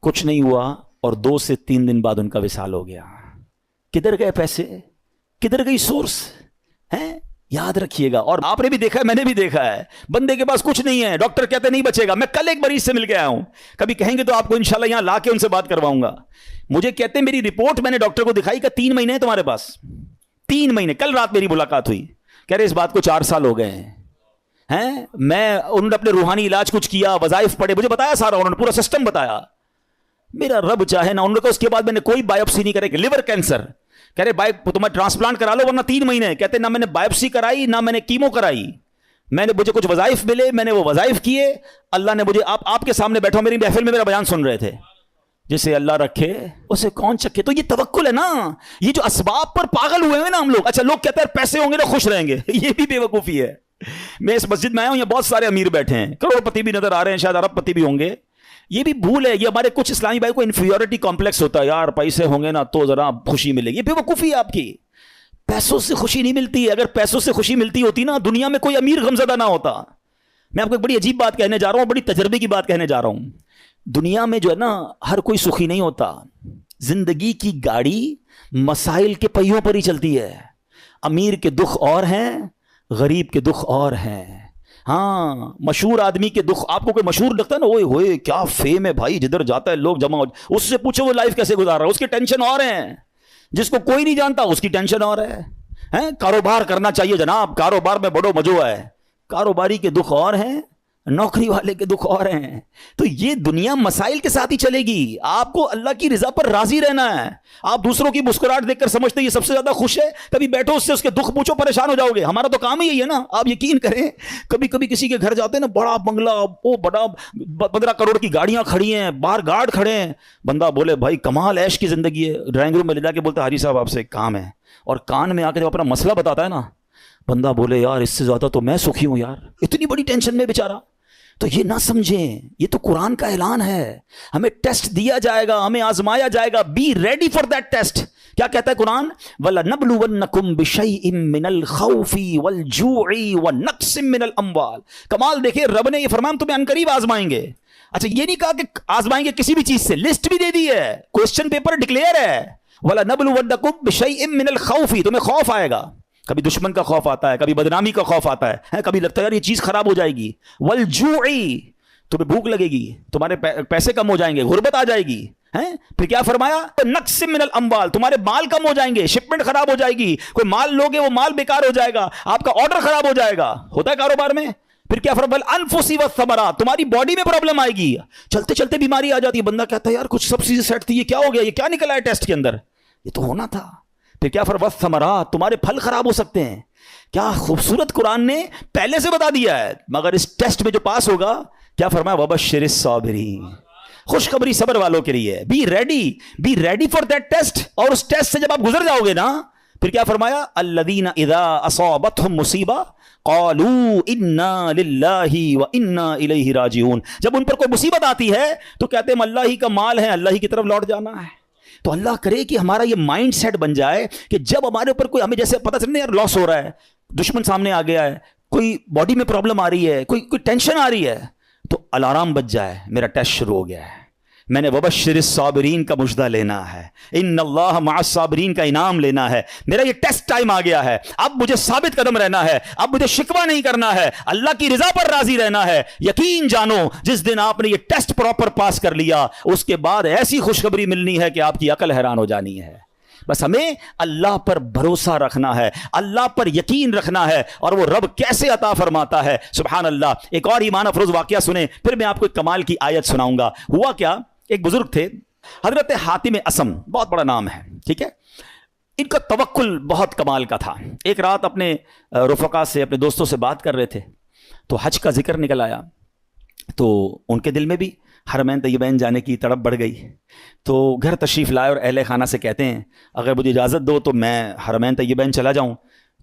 کچھ نہیں ہوا اور 2 سے 3 دن بعد ان کا وصال ہو گیا. کدھر گئے پیسے، کدھر گئی سورس ہے؟ یاد رکھیے گا. اور آپ نے بھی دیکھا ہے، میں نے بھی دیکھا ہے، بندے کے پاس کچھ نہیں ہے، ڈاکٹر کہتے نہیں بچے گا. میں کل ایک مریض سے مل کے آیا ہوں، کبھی کہیں گے تو آپ کو انشاءاللہ یہاں لا کے ان سے بات کرواؤں گا. مجھے کہتے ہیں میری رپورٹ میں نے ڈاکٹر کو دکھائی کہ 3 مہینے ہیں تمہارے پاس، 3 مہینے. کل رات میری ملاقات ہوئی، کہہ رہے اس بات کو 4 سال ہو گئے ہیں. میں انہوں نے اپنے روحانی علاج کچھ کیا، وظائف پڑھے، مجھے بتایا سارا، انہوں نے پورا سسٹم بتایا. میرا رب چاہے نا. انہوں نے کہا اس کے بعد میں نے کوئی بایوپسی نہیں کرے کہ لیور کینسر. کہہ رہے تمہیں ٹرانسپلانٹ کرا لو ورنہ 3 مہینے. کہتے نہ میں نے بایوپسی کرائی نہ میں نے کیمو کرائی. مجھے کچھ وظائف ملے، میں نے وہ وظائف کیے. اللہ نے مجھے، آپ کے سامنے بیٹھا میری محفل میں میرا بیان سن رہے تھے. جسے اللہ رکھے اسے کون چکے. تو یہ توکل ہے نا. یہ جو اسباب پر پاگل ہوئے ہیں نا ہم لوگ. اچھا لوگ کہتے ہیں پیسے ہوں گے نا خوش رہیں گے. یہ بھی بے وقوفی ہے. میں اس مسجد میں آیا ہوں، یہاں بہت سارے امیر بیٹھے ہیں، کروڑ پتی بھی نظر آ رہے ہیں، شاید ارب پتی بھی ہوں گے. یہ بھی بھول ہے. یہ ہمارے کچھ اسلامی بھائی کو انفیریٹی کمپلیکس ہوتا ہے، یار پیسے ہوں گے نا تو ذرا خوشی ملے گی. یہ بے وقوفی ہے آپ کی. پیسوں سے خوشی نہیں ملتی. اگر پیسوں سے خوشی ملتی ہوتی نا دنیا میں کوئی امیر غمزدہ نہ ہوتا. میں آپ کو ایک بڑی عجیب بات کہنے جا رہا ہوں، بڑی تجربے کی بات کہنے جا رہا ہوں. دنیا میں جو ہے نا ہر کوئی سخی نہیں ہوتا. زندگی کی گاڑی مسائل کے پہیوں پر ہی چلتی ہے. امیر کے دکھ اور ہیں، غریب کے دکھ اور ہیں. ہاں مشہور آدمی کے دکھ، آپ کو کوئی مشہور لگتا ہے نا، اوئے ہوئے کیا فیم ہے بھائی، جدھر جاتا ہے لوگ جمع ہو، اس سے پوچھو وہ لائف کیسے گزار رہا ہے، اس کی ٹینشن اور ہیں. جس کو کوئی نہیں جانتا اس کی ٹینشن اور ہے. کاروبار کرنا چاہیے جناب، کاروبار میں بڑو مزو ہے. کاروباری کے دکھ اور ہیں، نوکری والے کے دکھ اور ہیں. تو یہ دنیا مسائل کے ساتھ ہی چلے گی. آپ کو اللہ کی رضا پر راضی رہنا ہے. آپ دوسروں کی مسکراہٹ دیکھ کر سمجھتے ہیں یہ سب سے زیادہ خوش ہے، کبھی بیٹھو اس کے دکھ پوچھو، پریشان ہو جاؤ گے. ہمارا تو کام ہی یہی ہے نا. آپ یقین کریں کبھی کبھی کسی کے گھر جاتے ہیں نا، بڑا بنگلہ، وہ بڑا 15 کروڑ کی گاڑیاں کھڑی ہیں، باہر گارڈ کھڑے ہیں. بندہ بولے بھائی کمال عیش کی زندگی ہے. ڈرائنگ روم میں لے جا کے بولتا حاجی صاحب آپ سے ایک کام ہے. اور کان میں آ کے جب اپنا مسئلہ بتاتا ہے نا، بندہ بولے یار اس سے زیادہ تو میں سخی ہوں یار، اتنی بڑی ٹینشن میں بیچارہ. تو یہ نہ سمجھیں، یہ تو قرآن کا اعلان ہے. ہمیں ٹیسٹ دیا جائے گا، ہمیں آزمایا جائے گا. Be ready for that test. کیا کہتا ہے قرآن؟ وَلَنَبْلُوَنَّكُمْ بِشَيْءٍ مِّنَ الْخَوْفِ وَالْجُوعِ وَنَقْصٍ مِّنَ الْأَمْوَالِ. کمال دیکھیں، رب نے یہ فرمایا ہم تمہیں عنقریب آزمائیں گے. اچھا یہ نہیں کہا کہ آزمائیں گے کسی بھی چیز سے، لسٹ بھی دے دی ہے، کوسچن پیپر ڈکلیئر ہے. وَلَنَبْلُوَنَّكُمْ بِشَيْءٍ مِّنَ الْخَوْفِ. تمہیں خوف آئے گا، کبھی دشمن کا خوف آتا ہے، کبھی بدنامی کا خوف آتا ہے، کبھی لگتا ہے یار یہ چیز خراب ہو جائے گی. والجوع، تمہیں بھوک لگے گی، تمہارے پیسے کم ہو جائیں گے، غربت آ جائے گی. ہیں؟ پھر کیا فرمایا؟ نقص من الاموال، تمہارے مال کم ہو جائیں گے، شپمنٹ خراب ہو جائے گی، کوئی مال لوگے وہ مال بیکار ہو جائے گا، آپ کا آرڈر خراب ہو جائے گا، ہوتا ہے کاروبار میں۔ پھر کیا فرمایا؟ الانفس والثمرات، تمہاری باڈی میں پرابلم آئے گی، چلتے چلتے بیماری آ جاتی ہے، بندہ کہتا ہے یار کچھ سب چیزیں سیٹ تھی، یہ کیا ہو گیا، یہ کیا نکلا ہے ٹیسٹ کے اندر، یہ تو ہونا تھا۔ پھر کیا فرمایا؟ والثمرات، تمہارے پھل خراب ہو سکتے ہیں۔ کیا خوبصورت قرآن نے پہلے سے بتا دیا ہے، مگر اس ٹیسٹ میں جو پاس ہوگا، کیا فرمایا؟ وبشر الصابرین، خوشخبری صبر والوں کے لیے، be ready for that test, اور اس ٹیسٹ سے جب آپ گزر جاؤ گے نا، پھر کیا فرمایا؟ الذین اذا اصابتهم مصیبہ قالوا انا للہ وانا الیہ راجعون، جب ان پر کوئی مصیبت آتی ہے تو کہتے ہیں ہم اللہ ہی کا مال ہے، اللہ ہی کی طرف لوٹ جانا ہے۔ تو اللہ کرے کہ ہمارا یہ مائنڈ سیٹ بن جائے کہ جب ہمارے اوپر کوئی، ہمیں جیسے پتہ چلے یار لاس ہو رہا ہے، دشمن سامنے آ گیا ہے، کوئی باڈی میں پرابلم آ رہی ہے، کوئی ٹینشن آ رہی ہے، تو الارم بج جائے میرا ٹیسٹ شروع ہو گیا ہے، میں نے وبشر الصابرین کا مجدہ لینا ہے، ان اللہ مع الصابرین کا انعام لینا ہے، میرا یہ ٹیسٹ ٹائم آ گیا ہے، اب مجھے ثابت قدم رہنا ہے، اب مجھے شکوہ نہیں کرنا ہے، اللہ کی رضا پر راضی رہنا ہے۔ یقین جانو جس دن آپ نے یہ ٹیسٹ پراپر پاس کر لیا، اس کے بعد ایسی خوشخبری ملنی ہے کہ آپ کی عقل حیران ہو جانی ہے۔ بس ہمیں اللہ پر بھروسہ رکھنا ہے، اللہ پر یقین رکھنا ہے، اور وہ رب کیسے عطا فرماتا ہے، سبحان اللہ۔ ایک اور ایمان افروز واقعہ سنیں، پھر میں آپ کو ایک کمال کی آیت سناؤں گا۔ ہوا کیا، ایک بزرگ تھے حضرت حاتم اسم، بہت بڑا نام ہے، ٹھیک ہے، ان کا توکل بہت کمال کا تھا۔ ایک رات اپنے رفقا سے، اپنے دوستوں سے بات کر رہے تھے، تو حج کا ذکر نکل آیا، تو ان کے دل میں بھی حرمین طیبین جانے کی تڑپ بڑھ گئی، تو گھر تشریف لائے اور اہل خانہ سے کہتے ہیں اگر مجھے اجازت دو تو میں حرمین طیبین چلا جاؤں۔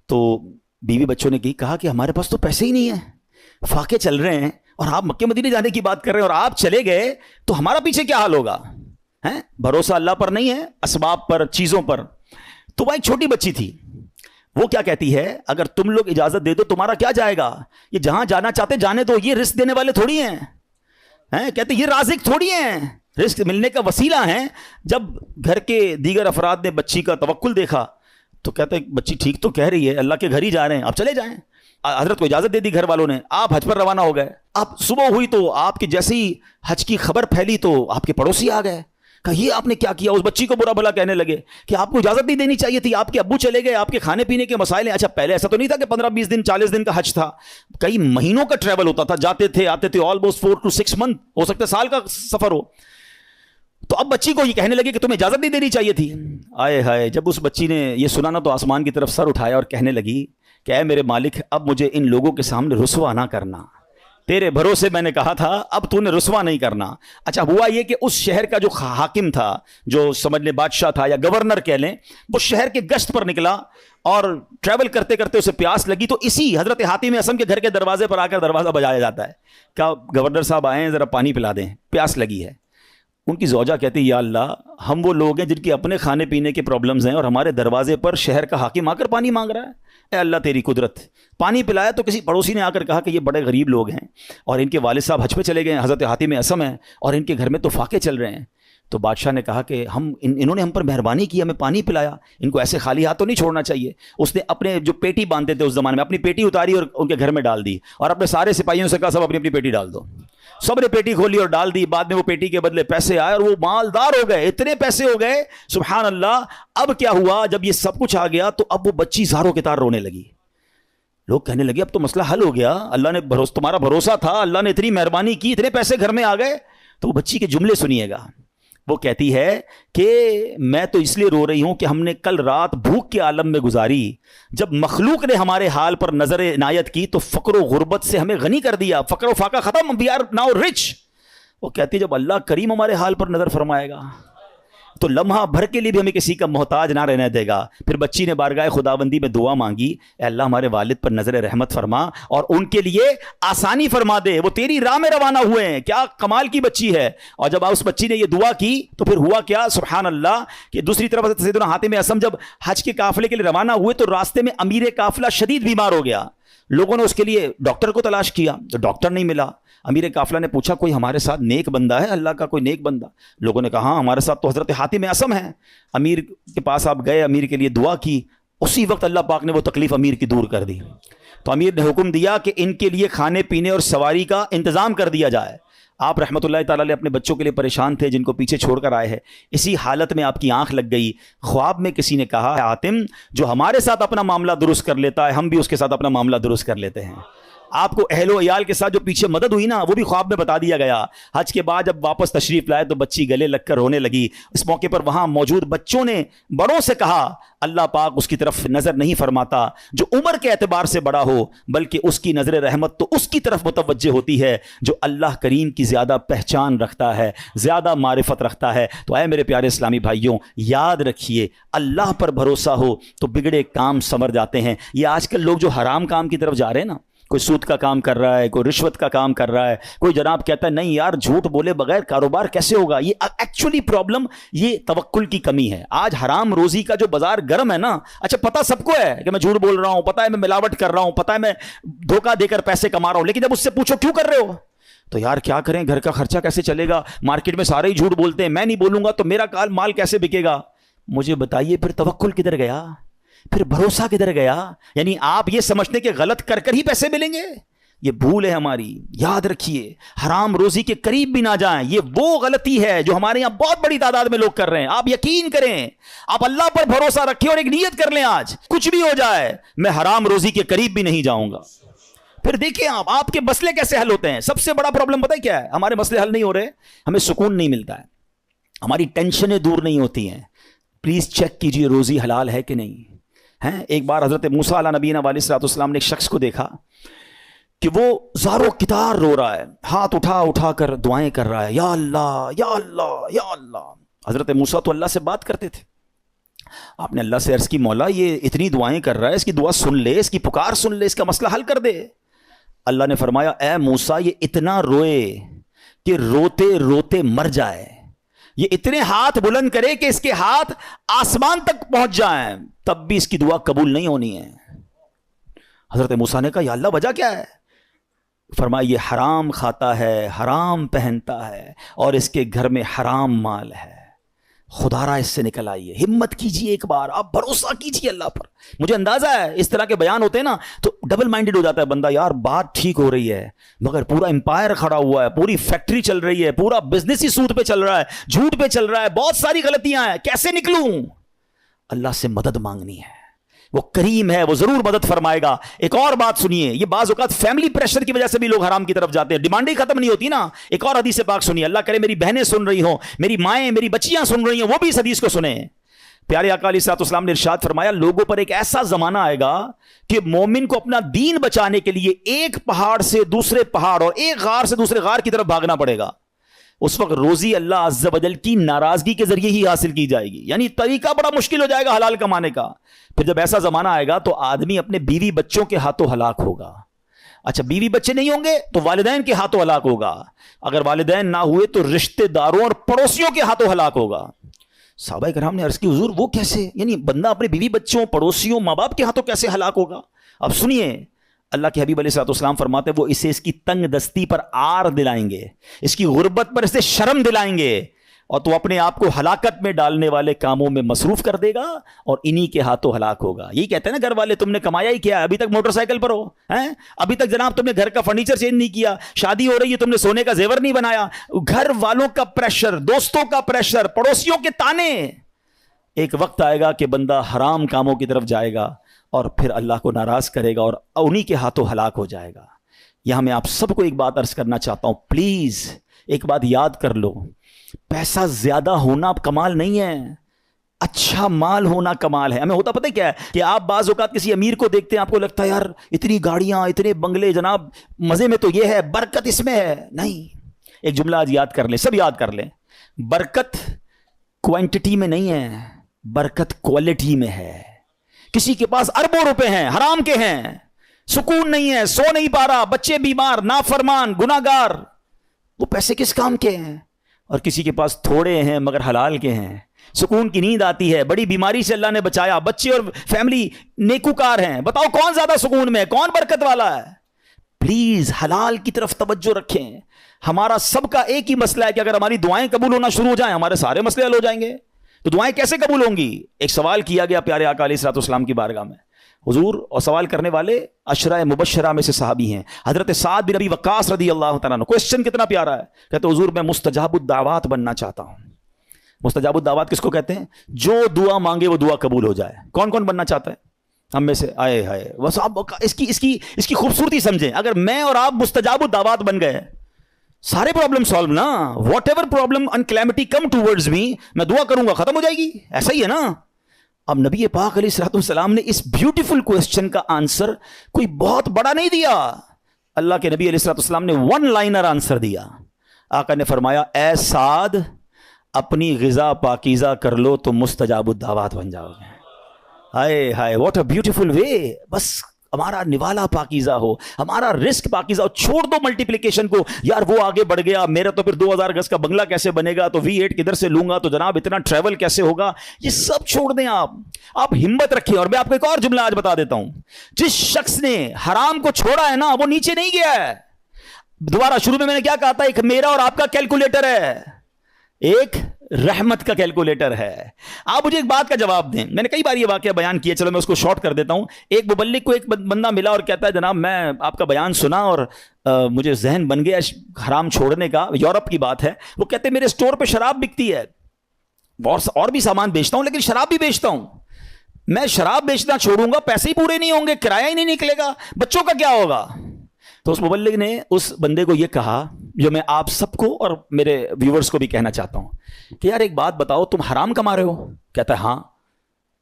تو بیوی بچوں نے کہا کہ ہمارے پاس تو پیسے ہی نہیں ہیں، فاقے چل رہے ہیں، اور آپ مکہ مدینے جانے کی بات کر رہے ہیں، اور آپ چلے گئے تو ہمارا پیچھے کیا حال ہوگا، ہیں؟ بھروسہ اللہ پر نہیں ہے، اسباب پر، چیزوں پر۔ تو وہ ایک چھوٹی بچی تھی، وہ کیا کہتی ہے، اگر تم لوگ اجازت دے دو تمہارا کیا جائے گا، یہ جہاں جانا چاہتے جانے دو، یہ رزق دینے والے تھوڑی ہیں، کہتے یہ رازق تھوڑی ہیں، رزق ملنے کا وسیلہ ہیں۔ جب گھر کے دیگر افراد نے بچی کا توکل دیکھا تو کہتے بچی ٹھیک تو کہہ رہی ہے، اللہ کے گھر ہی جا رہے ہیں، آپ چلے جائیں۔ حضرت کو اجازت دے دی گھر والوں نے، آپ حج پر روانہ ہو گئے۔ اب صبح ہوئی تو آپ کی جیسے ہی حج کی خبر پھیلی تو آپ کے پڑوسی آ گئے، کہا یہ آپ نے کیا کیا، اس بچی کو برا بھلا کہنے لگے کہ آپ کو اجازت نہیں دینی چاہیے تھی، آپ کے ابو چلے گئے، آپ کے کھانے پینے کے مسائل ہیں۔ اچھا پہلے ایسا تو نہیں تھا کہ 15-20 دن 40 دن کا حج تھا، کئی مہینوں کا ٹریول ہوتا تھا، جاتے تھے آتے تھے، آلموسٹ 4 to 6 month، ہو سکتا ہے سال کا سفر ہو۔ تو اب بچی کو یہ کہنے لگے کہ تمہیں اجازت نہیں دینی چاہیے تھی۔ آئے ہائے، جب اس بچی نے یہ سنا نا تو آسمان کی طرف سر اٹھایا اور کہنے لگی کہ اے میرے مالک، اب مجھے ان لوگوں کے سامنے رسوا نہ کرنا، تیرے بھروسے میں نے کہا تھا، اب تو نے رسوا نہیں کرنا۔ اچھا ہوا یہ کہ اس شہر کا جو حاکم تھا، جو سمجھ لیں بادشاہ تھا یا گورنر کہہ لیں، وہ شہر کے گشت پر نکلا اور ٹریول کرتے کرتے اسے پیاس لگی، تو اسی حضرت حاتم اسم کے گھر کے دروازے پر آ کر دروازہ بجایا جاتا ہے، کیا گورنر صاحب آئے ہیں، ذرا پانی پلا دیں، پیاس لگی ہے۔ ان کی زوجہ کہتی یا اللہ، ہم وہ لوگ ہیں جن کے اپنے کھانے پینے کے پرابلمز ہیں، اور ہمارے دروازے پر شہر کا حاکم آ کر پانی مانگ رہا ہے، اے اللہ تیری قدرت۔ پانی پلایا تو کسی پڑوسی نے آ کر کہا کہ یہ بڑے غریب لوگ ہیں، اور ان کے والد صاحب حج پہ چلے گئے ہیں، حضرت حاتم اسم ہیں، اور ان کے گھر میں تو فاقے چل رہے ہیں۔ تو بادشاہ نے کہا کہ انہوں نے ہم پر مہربانی کی، ہمیں پانی پلایا، ان کو ایسے خالی ہاتھ تو نہیں چھوڑنا چاہیے۔ اس نے اپنے جو پیٹی باندھتے تھے اس زمانے میں، اپنی پیٹی اتاری اور ان کے گھر میں ڈال دی، اور اپنے سارے سپاہیوں سے کہا سب اپنی اپنی پیٹی ڈال دو۔ سب نے پیٹی کھولی اور ڈال دی، بعد میں وہ پیٹی کے بدلے پیسے آئے اور وہ مالدار ہو گئے، اتنے پیسے ہو گئے، سبحان اللہ۔ اب کیا ہوا، جب یہ سب کچھ آ گیا تو اب وہ بچی زاروں کے تار رونے لگی۔ لوگ کہنے لگے اب تو مسئلہ حل ہو گیا، اللہ نے تمہارا بھروسہ تھا، اللہ نے اتنی مہربانی کی، اتنے پیسے گھر میں آ گئے۔ تو وہ بچی کے جملے سنیے گا، وہ کہتی ہے کہ میں تو اس لیے رو رہی ہوں کہ ہم نے کل رات بھوک کے عالم میں گزاری، جب مخلوق نے ہمارے حال پر نظر عنایت کی تو فقر و غربت سے ہمیں غنی کر دیا، فقر و فاقہ ختم، وی آر ناؤ رچ۔ وہ کہتی ہے جب اللہ کریم ہمارے حال پر نظر فرمائے گا تو لمحہ بھر کے لیے بھی ہمیں کسی کا محتاج نہ رہنے دے گا۔ پھر بچی نے بارگاہ خداوندی میں دعا مانگی، اے اللہ ہمارے والد پر نظر رحمت فرما اور ان کے لیے آسانی فرما دے، وہ تیری راہ میں روانہ ہوئے ہیں۔ کیا کمال کی بچی ہے۔ اور جب اس بچی نے یہ دعا کی تو پھر ہوا کیا، سبحان اللہ، کہ دوسری طرف سیدنا حاتم اسم جب حج کے قافلے کے لیے روانہ ہوئے تو راستے میں امیر قافلہ شدید بیمار ہو گیا۔ لوگوں نے اس کے لیے ڈاکٹر کو تلاش کیا تو ڈاکٹر نہیں ملا۔ امیر قافلہ نے پوچھا کوئی ہمارے ساتھ نیک بندہ ہے، اللہ کا کوئی نیک بندہ؟ لوگوں نے کہا ہاں ہمارے ساتھ تو حضرت حاتم اسم ہے۔ امیر کے پاس آپ گئے، امیر کے لیے دعا کی، اسی وقت اللہ پاک نے وہ تکلیف امیر کی دور کر دی۔ تو امیر نے حکم دیا کہ ان کے لیے کھانے پینے اور سواری کا انتظام کر دیا جائے۔ آپ رحمۃ اللہ تعالی علیہ اپنے بچوں کے لیے پریشان تھے جن کو پیچھے چھوڑ کر آئے ہیں. اسی حالت میں آپ کی آنکھ لگ گئی. خواب میں کسی نے کہا ہے حاتم جو ہمارے ساتھ اپنا معاملہ درست کر لیتا ہے ہم بھی اس کے ساتھ اپنا معاملہ درست کر لیتے ہیں. آپ کو اہل و عیال کے ساتھ جو پیچھے مدد ہوئی نا وہ بھی خواب میں بتا دیا گیا. حج کے بعد جب واپس تشریف لائے تو بچی گلے لگ کر رونے لگی. اس موقع پر وہاں موجود بچوں نے بڑوں سے کہا اللہ پاک اس کی طرف نظر نہیں فرماتا جو عمر کے اعتبار سے بڑا ہو, بلکہ اس کی نظر رحمت تو اس کی طرف متوجہ ہوتی ہے جو اللہ کریم کی زیادہ پہچان رکھتا ہے, زیادہ معرفت رکھتا ہے. تو اے میرے پیارے اسلامی بھائیوں, یاد رکھیے اللہ پر بھروسہ ہو تو بگڑے کام سنور جاتے ہیں. یہ آج کل لوگ جو حرام کام کی طرف جا رہے ہیں نا, کوئی سود کا کام کر رہا ہے, کوئی رشوت کا کام کر رہا ہے, کوئی جناب کہتا ہے نہیں یار جھوٹ بولے بغیر کاروبار کیسے ہوگا. یہ ایکچولی پرابلم یہ توکل کی کمی ہے. آج حرام روزی کا جو بازار گرم ہے نا, اچھا پتہ سب کو ہے کہ میں جھوٹ بول رہا ہوں, پتہ ہے میں ملاوٹ کر رہا ہوں, پتہ ہے میں دھوکہ دے کر پیسے کما رہا ہوں, لیکن جب اس سے پوچھو کیوں کر رہے ہو تو یار کیا کریں, گھر کا خرچہ کیسے چلے گا, مارکیٹ میں سارے ہی جھوٹ بولتے ہیں, میں نہیں بولوں گا تو میرا مال کیسے بکے گا. مجھے بتائیے پھر توکل کدھر گیا, پھر بھروسہ کدھر گیا. یعنی آپ یہ سمجھتے کہ غلط کر کر ہی پیسے ملیں گے, یہ بھول ہے ہماری. یاد رکھیے حرام روزی کے قریب بھی نہ جائیں. یہ وہ غلطی ہے جو ہمارے یہاں بہت بڑی تعداد میں لوگ کر رہے ہیں. آپ یقین کریں, آپ اللہ پر بھروسہ رکھیں اور ایک نیت کر لیں آج کچھ بھی ہو جائے میں حرام روزی کے قریب بھی نہیں جاؤں گا. پھر دیکھیں آپ کے مسئلے کیسے حل ہوتے ہیں. سب سے بڑا پرابلم پتہ ہے کیا ہے, ہمارے مسئلے حل نہیں ہو رہے, ہمیں سکون نہیں ملتا ہے, ہماری ٹینشنیں دور نہیں ہوتی ہیں. پلیز چیک کیجئے روزی حلال ہے کہ نہیں ہے. ایک بار حضرت موسیٰ علیہ نبینا علیہ الصلوۃ والسلام نے ایک شخص کو دیکھا کہ وہ زارو کتار رو رہا ہے, ہاتھ اٹھا اٹھا کر دعائیں کر رہا ہے, یا اللہ یا اللہ یا اللہ. حضرت موسیٰ تو اللہ سے بات کرتے تھے. آپ نے اللہ سے عرض کی مولا یہ اتنی دعائیں کر رہا ہے, اس کی دعا سن لے, اس کی پکار سن لے, اس کا مسئلہ حل کر دے. اللہ نے فرمایا اے موسیٰ یہ اتنا روئے کہ روتے روتے مر جائے, یہ اتنے ہاتھ بلند کرے کہ اس کے ہاتھ آسمان تک پہنچ جائیں, تب بھی اس کی دعا قبول نہیں ہونی ہے. حضرت موسیٰ نے کہا یا اللہ وجہ کیا ہے؟ فرمایا یہ حرام کھاتا ہے, حرام پہنتا ہے اور اس کے گھر میں حرام مال ہے. خدا را اس سے نکل آئیے, ہمت کیجئے, ایک بار آپ بھروسہ کیجئے اللہ پر. مجھے اندازہ ہے اس طرح کے بیان ہوتے ہیں نا تو ڈبل مائنڈڈ ہو جاتا ہے بندہ, یار بات ٹھیک ہو رہی ہے مگر پورا امپائر کھڑا ہوا ہے, پوری فیکٹری چل رہی ہے, پورا بزنس ہی سود پہ چل رہا ہے, جھوٹ پہ چل رہا ہے, بہت ساری غلطیاں ہیں, کیسے نکلوں؟ اللہ سے مدد مانگنی ہے, وہ کریم ہے, وہ ضرور مدد فرمائے گا. ایک اور بات سنیے, یہ بعض اوقات فیملی پریشر کی وجہ سے بھی لوگ حرام کی طرف جاتے ہیں, ڈیمانڈ ہی ختم نہیں ہوتی نا. ایک اور حدیث پاک سنیے, اللہ کرے میری بہنیں سن رہی ہوں, میری مائیں, میری بچیاں سن رہی ہوں, وہ بھی اس حدیث کو سنیں. پیارے آقا علیہ الصلوۃ والسلام نے ارشاد فرمایا لوگوں پر ایک ایسا زمانہ آئے گا کہ مومن کو اپنا دین بچانے کے لیے ایک پہاڑ سے دوسرے پہاڑ اور ایک غار سے دوسرے غار کی طرف بھاگنا پڑے گا. اس وقت روزی اللہ عز و جل کی ناراضگی کے ذریعے ہی حاصل کی جائے گی, یعنی طریقہ بڑا مشکل ہو جائے گا حلال کمانے کا. پھر جب ایسا زمانہ آئے گا تو آدمی اپنے بیوی بچوں کے ہاتھوں ہلاک ہوگا. اچھا بیوی بچے نہیں ہوں گے تو والدین کے ہاتھوں ہلاک ہوگا, اگر والدین نہ ہوئے تو رشتہ داروں اور پڑوسیوں کے ہاتھوں ہلاک ہوگا. صحابہ کرام نے عرض کی حضور وہ کیسے, یعنی بندہ اپنے بیوی بچوں, پڑوسیوں, ماں باپ کے ہاتھوں کیسے ہلاک ہوگا؟ اب سنیے, اللہ کے حبیب علیہ الصلوۃ والسلام فرماتے وہ اسے اس کی تنگ دستی پر عار دلائیں گے, اس کی غربت پر اسے شرم دلائیں گے, اور تو اپنے آپ کو ہلاکت میں ڈالنے والے کاموں میں مصروف کر دے گا اور انہی کے ہاتھوں ہلاک ہوگا. یہی کہتے ہیں نا گھر والے, تم نے کمایا ہی کیا, ابھی تک موٹر سائیکل پر ہو ہیں, ابھی تک جناب تم نے گھر کا فرنیچر چینج نہیں کیا, شادی ہو رہی ہے تم نے سونے کا زیور نہیں بنایا. گھر والوں کا پریشر, دوستوں کا پریشر, پڑوسیوں کے تانے. ایک وقت آئے گا کہ بندہ حرام کاموں کی طرف جائے گا اور پھر اللہ کو ناراض کرے گا اور انہی کے ہاتھوں ہلاک ہو جائے گا. یہاں میں آپ سب کو ایک بات عرض کرنا چاہتا ہوں, پلیز ایک بات یاد کر لو, پیسہ زیادہ ہونا کمال نہیں ہے, اچھا مال ہونا کمال ہے. ہمیں ہوتا پتہ کیا ہے کہ آپ بعض اوقات کسی امیر کو دیکھتے ہیں, آپ کو لگتا ہے یار اتنی گاڑیاں, اتنے بنگلے, جناب مزے میں تو یہ ہے, برکت اس میں ہے. نہیں, ایک جملہ آج یاد کر لیں, سب یاد کر لیں, برکت کوانٹٹی میں نہیں ہے, برکت کوالٹی میں ہے. کسی کے پاس اربوں روپے ہیں, حرام کے ہیں, سکون نہیں ہے, سو نہیں پا رہا, بچے بیمار, نافرمان, گناہگار, وہ پیسے کس کام کے ہیں؟ اور کسی کے پاس تھوڑے ہیں مگر حلال کے ہیں, سکون کی نیند آتی ہے, بڑی بیماری سے اللہ نے بچایا, بچے اور فیملی نیکوکار ہیں. بتاؤ کون زیادہ سکون میں ہے, کون برکت والا ہے؟ پلیز حلال کی طرف توجہ رکھیں. ہمارا سب کا ایک ہی مسئلہ ہے کہ اگر ہماری دعائیں قبول ہونا شروع ہو جائیں ہمارے سارے مسئلے حل ہو جائیں گے. تو دعائیں کیسے قبول ہوں گی؟ ایک سوال کیا گیا پیارے آقا علیہ الصلوۃ والسلام کی بارگاہ میں, حضور اور سوال کرنے والے عشرہ مبشرہ میں سے صحابی ہیں، حضرت سعد بن ابی وقاص رضی اللہ تعالیٰ عنہ. کوسچن کتنا پیارا ہے. کہتے حضور میں مستجاب الدعوات بننا چاہتا ہوں. مستجاب الدعوات کس کو کہتے ہیں؟ جو دعا مانگے وہ دعا قبول ہو جائے. کون کون بننا چاہتا ہے ہم میں سے؟ آئے ہائے، بس آپ اس کی خوبصورتی سمجھیں. اگر میں اور آپ مستجاب الدعوات بن گئے، سارے پرابلم سالو نا. Whatever problem and calamity come towards me, میں دعا کروں گا ختم ہو جائے گی. ایسا ہی ہے نا. اب نبی پاک علیہ الصلوۃ والسلام نے اس بیوٹیفل کوسچن کا آنسر کوئی بہت بڑا نہیں دیا. اللہ کے نبی علیہ الصلوۃ والسلام نے ون لائنر آنسر دیا. آقا نے فرمایا اے سعد، اپنی غذا پاکیزہ کر لو تو مستجاب الدعوات بن جاؤ گے. ہائے ہائے، واٹ اے بیوٹیفل وے. بس ہمارا نوالا پاکیزہ ہو، ہمارا رزق پاکیزہ ہو. چھوڑ دو ملٹیپلیکیشن کو، یار وہ آگے بڑھ گیا، میرا تو پھر 2000 گز کا بنگلہ کیسے بنے گا، تو V8 کدھر سے لوں گا، تو جناب اتنا ٹریول کیسے ہوگا. یہ سب چھوڑ دیں. آپ ہمت رکھیں. اور میں آپ کو ایک اور جملہ آج بتا دیتا ہوں. جس شخص نے حرام کو چھوڑا ہے نا، وہ نیچے نہیں گیا ہے. دوبارہ شروع میں نے کیا کہا تھا؟ ایک میرا اور آپ کا کیلکولیٹر ہے، ایک رحمت کا کیلکولیٹر ہے. آپ مجھے ایک بات کا جواب دیں. میں نے کئی بار یہ واقعہ بیان کیا، چلو میں اس کو شارٹ کر دیتا ہوں. ایک مبلغ کو ایک بندہ ملا اور کہتا ہے جناب میں آپ کا بیان سنا اور مجھے ذہن بن گیا حرام چھوڑنے کا. یورپ کی بات ہے. وہ کہتے ہیں میرے اسٹور پہ شراب بکتی ہے اور بھی سامان بیچتا ہوں، لیکن شراب بھی بیچتا ہوں. میں شراب بیچنا چھوڑوں گا، پیسے ہی پورے نہیں ہوں گے، کرایہ ہی نہیں نکلے گا، بچوں کا کیا ہوگا. تو اس مبلغ نے اس بندے کو یہ کہا جو میں آپ سب کو اور میرے ویورز کو بھی کہنا چاہتا ہوں کہ یار ایک بات بتاؤ، تم حرام کما رہے ہو؟ کہتا ہے ہاں.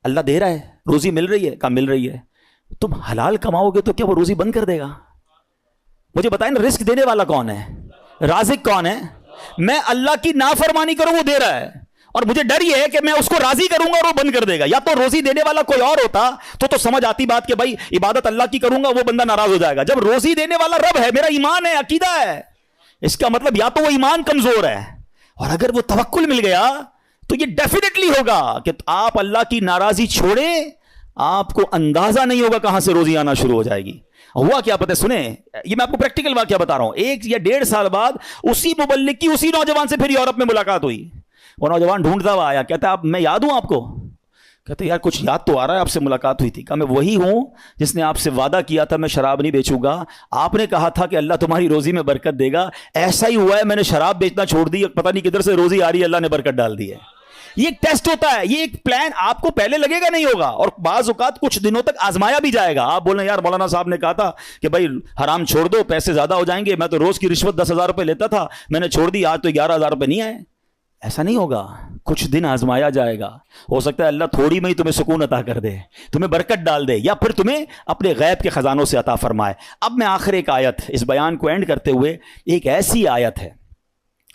اللہ دے رہا ہے، روزی مل رہی ہے. کہا مل رہی ہے. تم حلال کماؤ گے تو کیا وہ روزی بند کر دے گا؟ مجھے بتائیں نا، رزق دینے والا کون ہے؟ رازق کون ہے؟ میں اللہ کی نافرمانی کروں وہ دے رہا ہے، اور مجھے ڈر یہ ہے کہ میں اس کو راضی کروں گا اور وہ بند کر دے گا. یا تو روزی دینے والا کوئی اور ہوتا تو سمجھ آتی بات کہ بھائی عبادت اللہ کی کروں گا، وہ بندہ ناراض ہو جائے گا. جب روزی دینے والا رب ہے، میرا ایمان ہے، عقیدہ ہے، اس کا مطلب یا تو وہ ایمان کمزور ہے، اور اگر وہ توکل مل گیا تو یہ ڈیفینیٹلی ہوگا کہ آپ اللہ کی ناراضی چھوڑیں، آپ کو اندازہ نہیں ہوگا کہاں سے روزی آنا شروع ہو جائے گی. ہوا کیا پتہ؟ سنیں، یہ میں آپ کو پریکٹیکل واقعہ بتا رہا ہوں. 1 یا 1.5 سال بعد اسی مبلغ کی اسی نوجوان سے پھر یورپ میں ملاقات ہوئی. وہ نوجوان ڈھونڈتا ہوا آیا، کہتا ہے میں یاد ہوں آپ کو؟ کہتے یار کچھ یاد تو آ رہا ہے، آپ سے ملاقات ہوئی تھی. کہا میں وہی ہوں جس نے آپ سے وعدہ کیا تھا میں شراب نہیں بیچوں گا. آپ نے کہا تھا کہ اللہ تمہاری روزی میں برکت دے گا. ایسا ہی ہوا ہے، میں نے شراب بیچنا چھوڑ دی، پتہ نہیں کدھر سے روزی آ رہی ہے، اللہ نے برکت ڈال دی ہے. یہ ایک ٹیسٹ ہوتا ہے، یہ ایک پلان آپ کو پہلے لگے گا نہیں ہوگا، اور بعض اوقات کچھ دنوں تک آزمایا بھی جائے گا. آپ بولیں یار مولانا صاحب نے کہا تھا کہ بھائی حرام چھوڑ دو، پیسے زیادہ ہو جائیں گے، میں تو روز کی رشوت 10,000 روپے لیتا تھا، میں نے چھوڑ دی، آج تو 11,000 روپے نہیں آئے. ایسا نہیں ہوگا، کچھ دن آزمایا جائے گا. ہو سکتا ہے اللہ تھوڑی میں ہی تمہیں سکون عطا کر دے، تمہیں برکت ڈال دے، یا پھر تمہیں اپنے غیب کے خزانوں سے عطا فرمائے. اب میں آخر ایک آیت اس بیان کو اینڈ کرتے ہوئے، ایک ایسی آیت ہے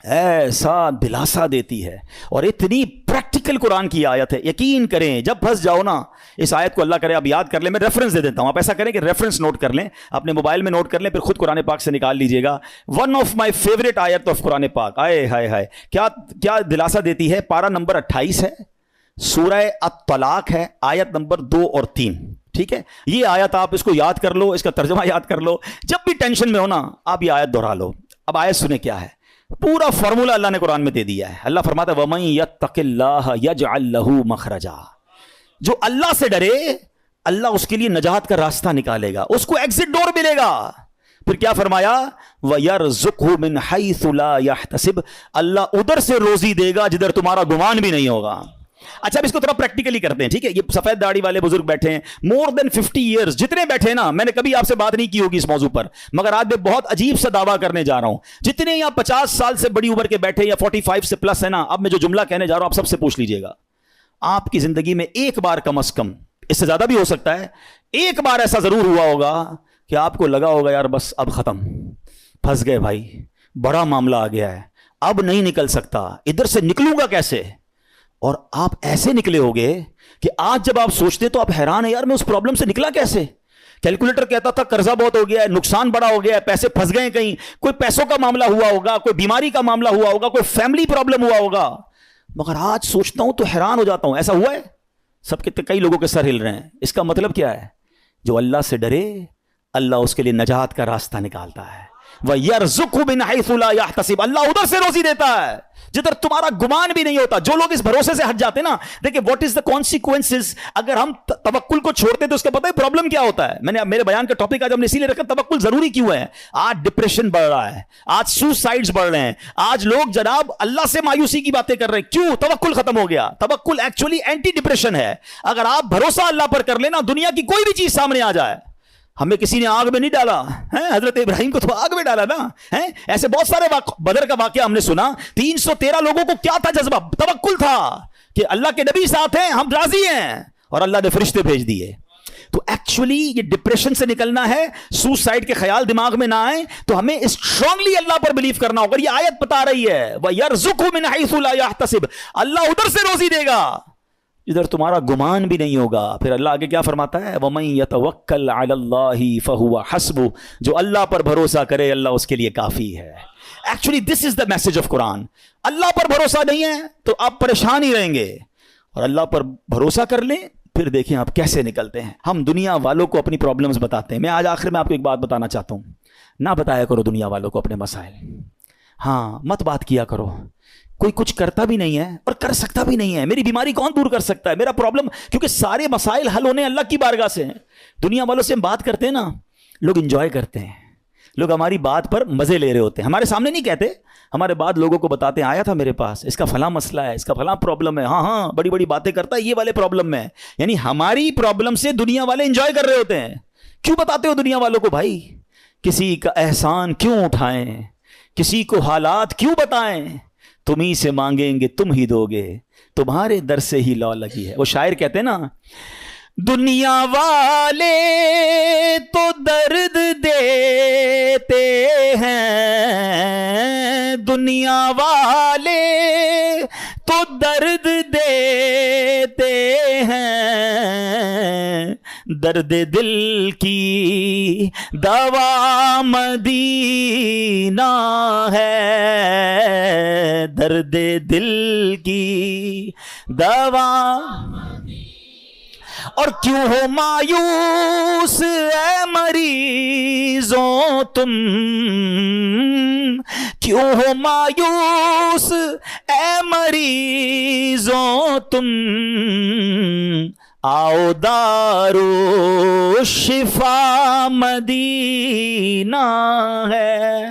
ایسا دلاسا دیتی ہے اور اتنی پریکٹیکل قرآن کی آیت ہے. یقین کریں جب پھنس جاؤ نا، اس آیت کو اللہ کرے آپ یاد کر لیں. میں ریفرنس دے دیتا ہوں، آپ ایسا کریں کہ ریفرنس نوٹ کر لیں، اپنے موبائل میں نوٹ کر لیں، پھر خود قرآن پاک سے نکال لیجئے گا. ون آف مائی فیوریٹ آیت آف قرآن پاک. آئے ہائے ہائے، کیا دلاسا دیتی ہے. پارہ نمبر 28 ہے، سورہ الطلاق ہے، آیت نمبر 2 اور 3. ٹھیک ہے، یہ آیت آپ اس کو یاد کر لو، اس کا ترجمہ یاد کر لو. جب بھی ٹینشن میں ہو نا، آپ یہ آیت دہرا لو. اب آیت سنیں کیا ہے. پورا فارمولا اللہ نے قرآن میں دے دیا ہے. اللہ فرماتا ہے وَمَن يَتَّقِ اللَّهَ يَجْعَل لَّهُ مَخْرَجًا. جو اللہ سے ڈرے، اللہ اس کے لیے نجات کا راستہ نکالے گا، اس کو ایگزٹ ڈور ملے گا. پھر کیا فرمایا؟ وَيَرْزُقْهُ مِنْ حَيْثُ لَا يَحْتَسِبُ. اللہ ادھر سے روزی دے گا جدھر تمہارا گمان بھی نہیں ہوگا. اچھا اب اس کو تھوڑا پریکٹیکلی کرتے ہیں. ٹھیک ہے، یہ سفید داڑھی والے بزرگ بیٹھے ہیں، مور دین 50 ایئرز جتنے بیٹھے ہیں نا، میں نے کبھی آپ سے بات نہیں کی ہوگی اس موضوع پر، مگر آج میں بہت عجیب سا دعویٰ کرنے جا رہا ہوں. جتنے یہاں 50 سال سے بڑی عمر کے بیٹھے یا 45 سے پلس ہے نا، اب میں جو جملہ کہنے جا رہا ہوں آپ سب سے پوچھ لیجئے گا. آپ کی زندگی میں ایک بار کم از کم، اس سے زیادہ بھی ہو سکتا ہے، ایک بار ایسا ضرور ہوا ہوگا کہ آپ کو لگا ہوگا یار بس اب ختم، پھنس گئے بھائی، بڑا معاملہ آ گیا ہے، اب نہیں نکل سکتا، ادھر سے نکلوں گا کیسے. اور آپ ایسے نکلے ہوگے کہ آج جب آپ سوچتے تو آپ حیران ہیں یار میں اس پرابلم سے نکلا کیسے. کیلکولیٹر کہتا تھا قرضہ بہت ہو گیا ہے، نقصان بڑا ہو گیا ہے، پیسے پھنس گئے کہیں، کوئی پیسوں کا معاملہ ہوا ہوگا، کوئی بیماری کا معاملہ ہوا ہوگا، کوئی فیملی پرابلم ہوا ہوگا. مگر آج سوچتا ہوں تو حیران ہو جاتا ہوں. ایسا ہوا ہے؟ سب کے کئی لوگوں کے سر ہل رہے ہیں. اس کا مطلب کیا ہے؟ جو اللہ سے ڈرے اللہ اس کے لیے نجات کا راستہ نکالتا ہے. وَيَرْزُقْهُ مِنْ حَيْثُ لَا يَحْتَسِبُ, اللہ ادھر سے روزی دیتا ہے جدھر تمہارا گمان بھی نہیں ہوتا. جو لوگ اس بھروسے سے ہٹ جاتے ہیں نا, دیکھیں واٹ از دا کانسیکوینسز. اگر ہم توکل کو چھوڑتے تو اس کا پتہ ہے پرابلم کیا ہوتا ہے. میں نے میرے بیان کا ٹاپک آج ہم نے اسی لیے رکھا توکل ضروری کیوں ہے. آج ڈپریشن بڑھ رہا ہے, آج سوسائڈز بڑھ رہے ہیں, آج لوگ جناب اللہ سے مایوسی کی باتیں کر رہے ہیں. کیوں؟ توکل ختم ہو گیا. توکل ایکچولی اینٹی ڈپریشن ہے. اگر آپ بھروسہ اللہ پر کر لینا, دنیا کی کوئی بھی چیز سامنے آ جائے. ہمیں کسی نے آگ میں نہیں ڈالا, حضرت ابراہیم کو تو آگ میں ڈالا نا. ایسے بہت سارے بدر کا واقعہ ہم نے سنا. 313 لوگوں کو کیا تھا جذبہ؟ توکل تھا کہ اللہ کے نبی ساتھ ہیں, ہم راضی ہیں, اور اللہ نے فرشتے بھیج دیے. تو ایکچولی یہ ڈپریشن سے نکلنا ہے, سوسائڈ کے خیال دماغ میں نہ آئے, تو ہمیں اسٹرانگلی اللہ پر بلیو کرنا ہوگا. یہ آیت بتا رہی ہے وَيَرْزُقْهُ مِنْ حَيْثُ لَا يَحْتَسِبُ, اللہ ادھر سے روزی دے گا ادھر تمہارا گمان بھی نہیں ہوگا. پھر اللہ آگے کیا فرماتا ہے؟ وَمَن يَتَوَكَّلْ عَلَى اللَّهِ فَهُوَ حَسْبُهُ, جو اللہ پر بھروسہ کرے اللہ اس کے لیے کافی ہے. Actually this is the message of Quran. اللہ پر بھروسہ نہیں ہے تو آپ پریشان ہی رہیں گے, اور اللہ پر بھروسہ کر لیں پھر دیکھیں آپ کیسے نکلتے ہیں. ہم دنیا والوں کو اپنی پرابلمز بتاتے ہیں. میں آج آخر میں آپ کو ایک بات بتانا چاہتا ہوں, نہ بتایا کرو دنیا والوں کو اپنے مسائل. ہاں, مت بات کیا کرو. کوئی کچھ کرتا بھی نہیں ہے اور کر سکتا بھی نہیں ہے. میری بیماری کون دور کر سکتا ہے؟ میرا پرابلم, کیونکہ سارے مسائل حل ہونے اللہ کی بارگاہ سے ہیں. دنیا والوں سے ہم بات کرتے ہیں نا, لوگ انجوائے کرتے ہیں, لوگ ہماری بات پر مزے لے رہے ہوتے ہیں. ہمارے سامنے نہیں کہتے, ہمارے بعد لوگوں کو بتاتے ہیں آیا تھا میرے پاس, اس کا فلاں مسئلہ ہے, اس کا فلاں پرابلم ہے, ہاں بڑی بڑی باتیں کرتا ہے یہ والے پرابلم میں. یعنی ہماری پرابلم سے دنیا والے انجوائے کر رہے ہوتے ہیں. کیوں بتاتے ہو دنیا والوں کو بھائی؟ کسی کا احسان کیوں اٹھائیں, کسی کو حالات کیوں بتائیں؟ تم ہی سے مانگیں گے تم ہی دو گے, تمہارے در سے ہی لو لگی ہے. وہ شاعر کہتے ہیں نا, دنیا والے تو درد دیتے ہیں, دنیا والے تو درد دیتے ہیں, درد دل کی دوا مدینہ ہے, درد دل کی دوا. اور کیوں ہو مایوس اے مریضوں تم, کیوں ہو مایوس اے مریضوں تم, آؤ دارو شفا مدینہ ہے.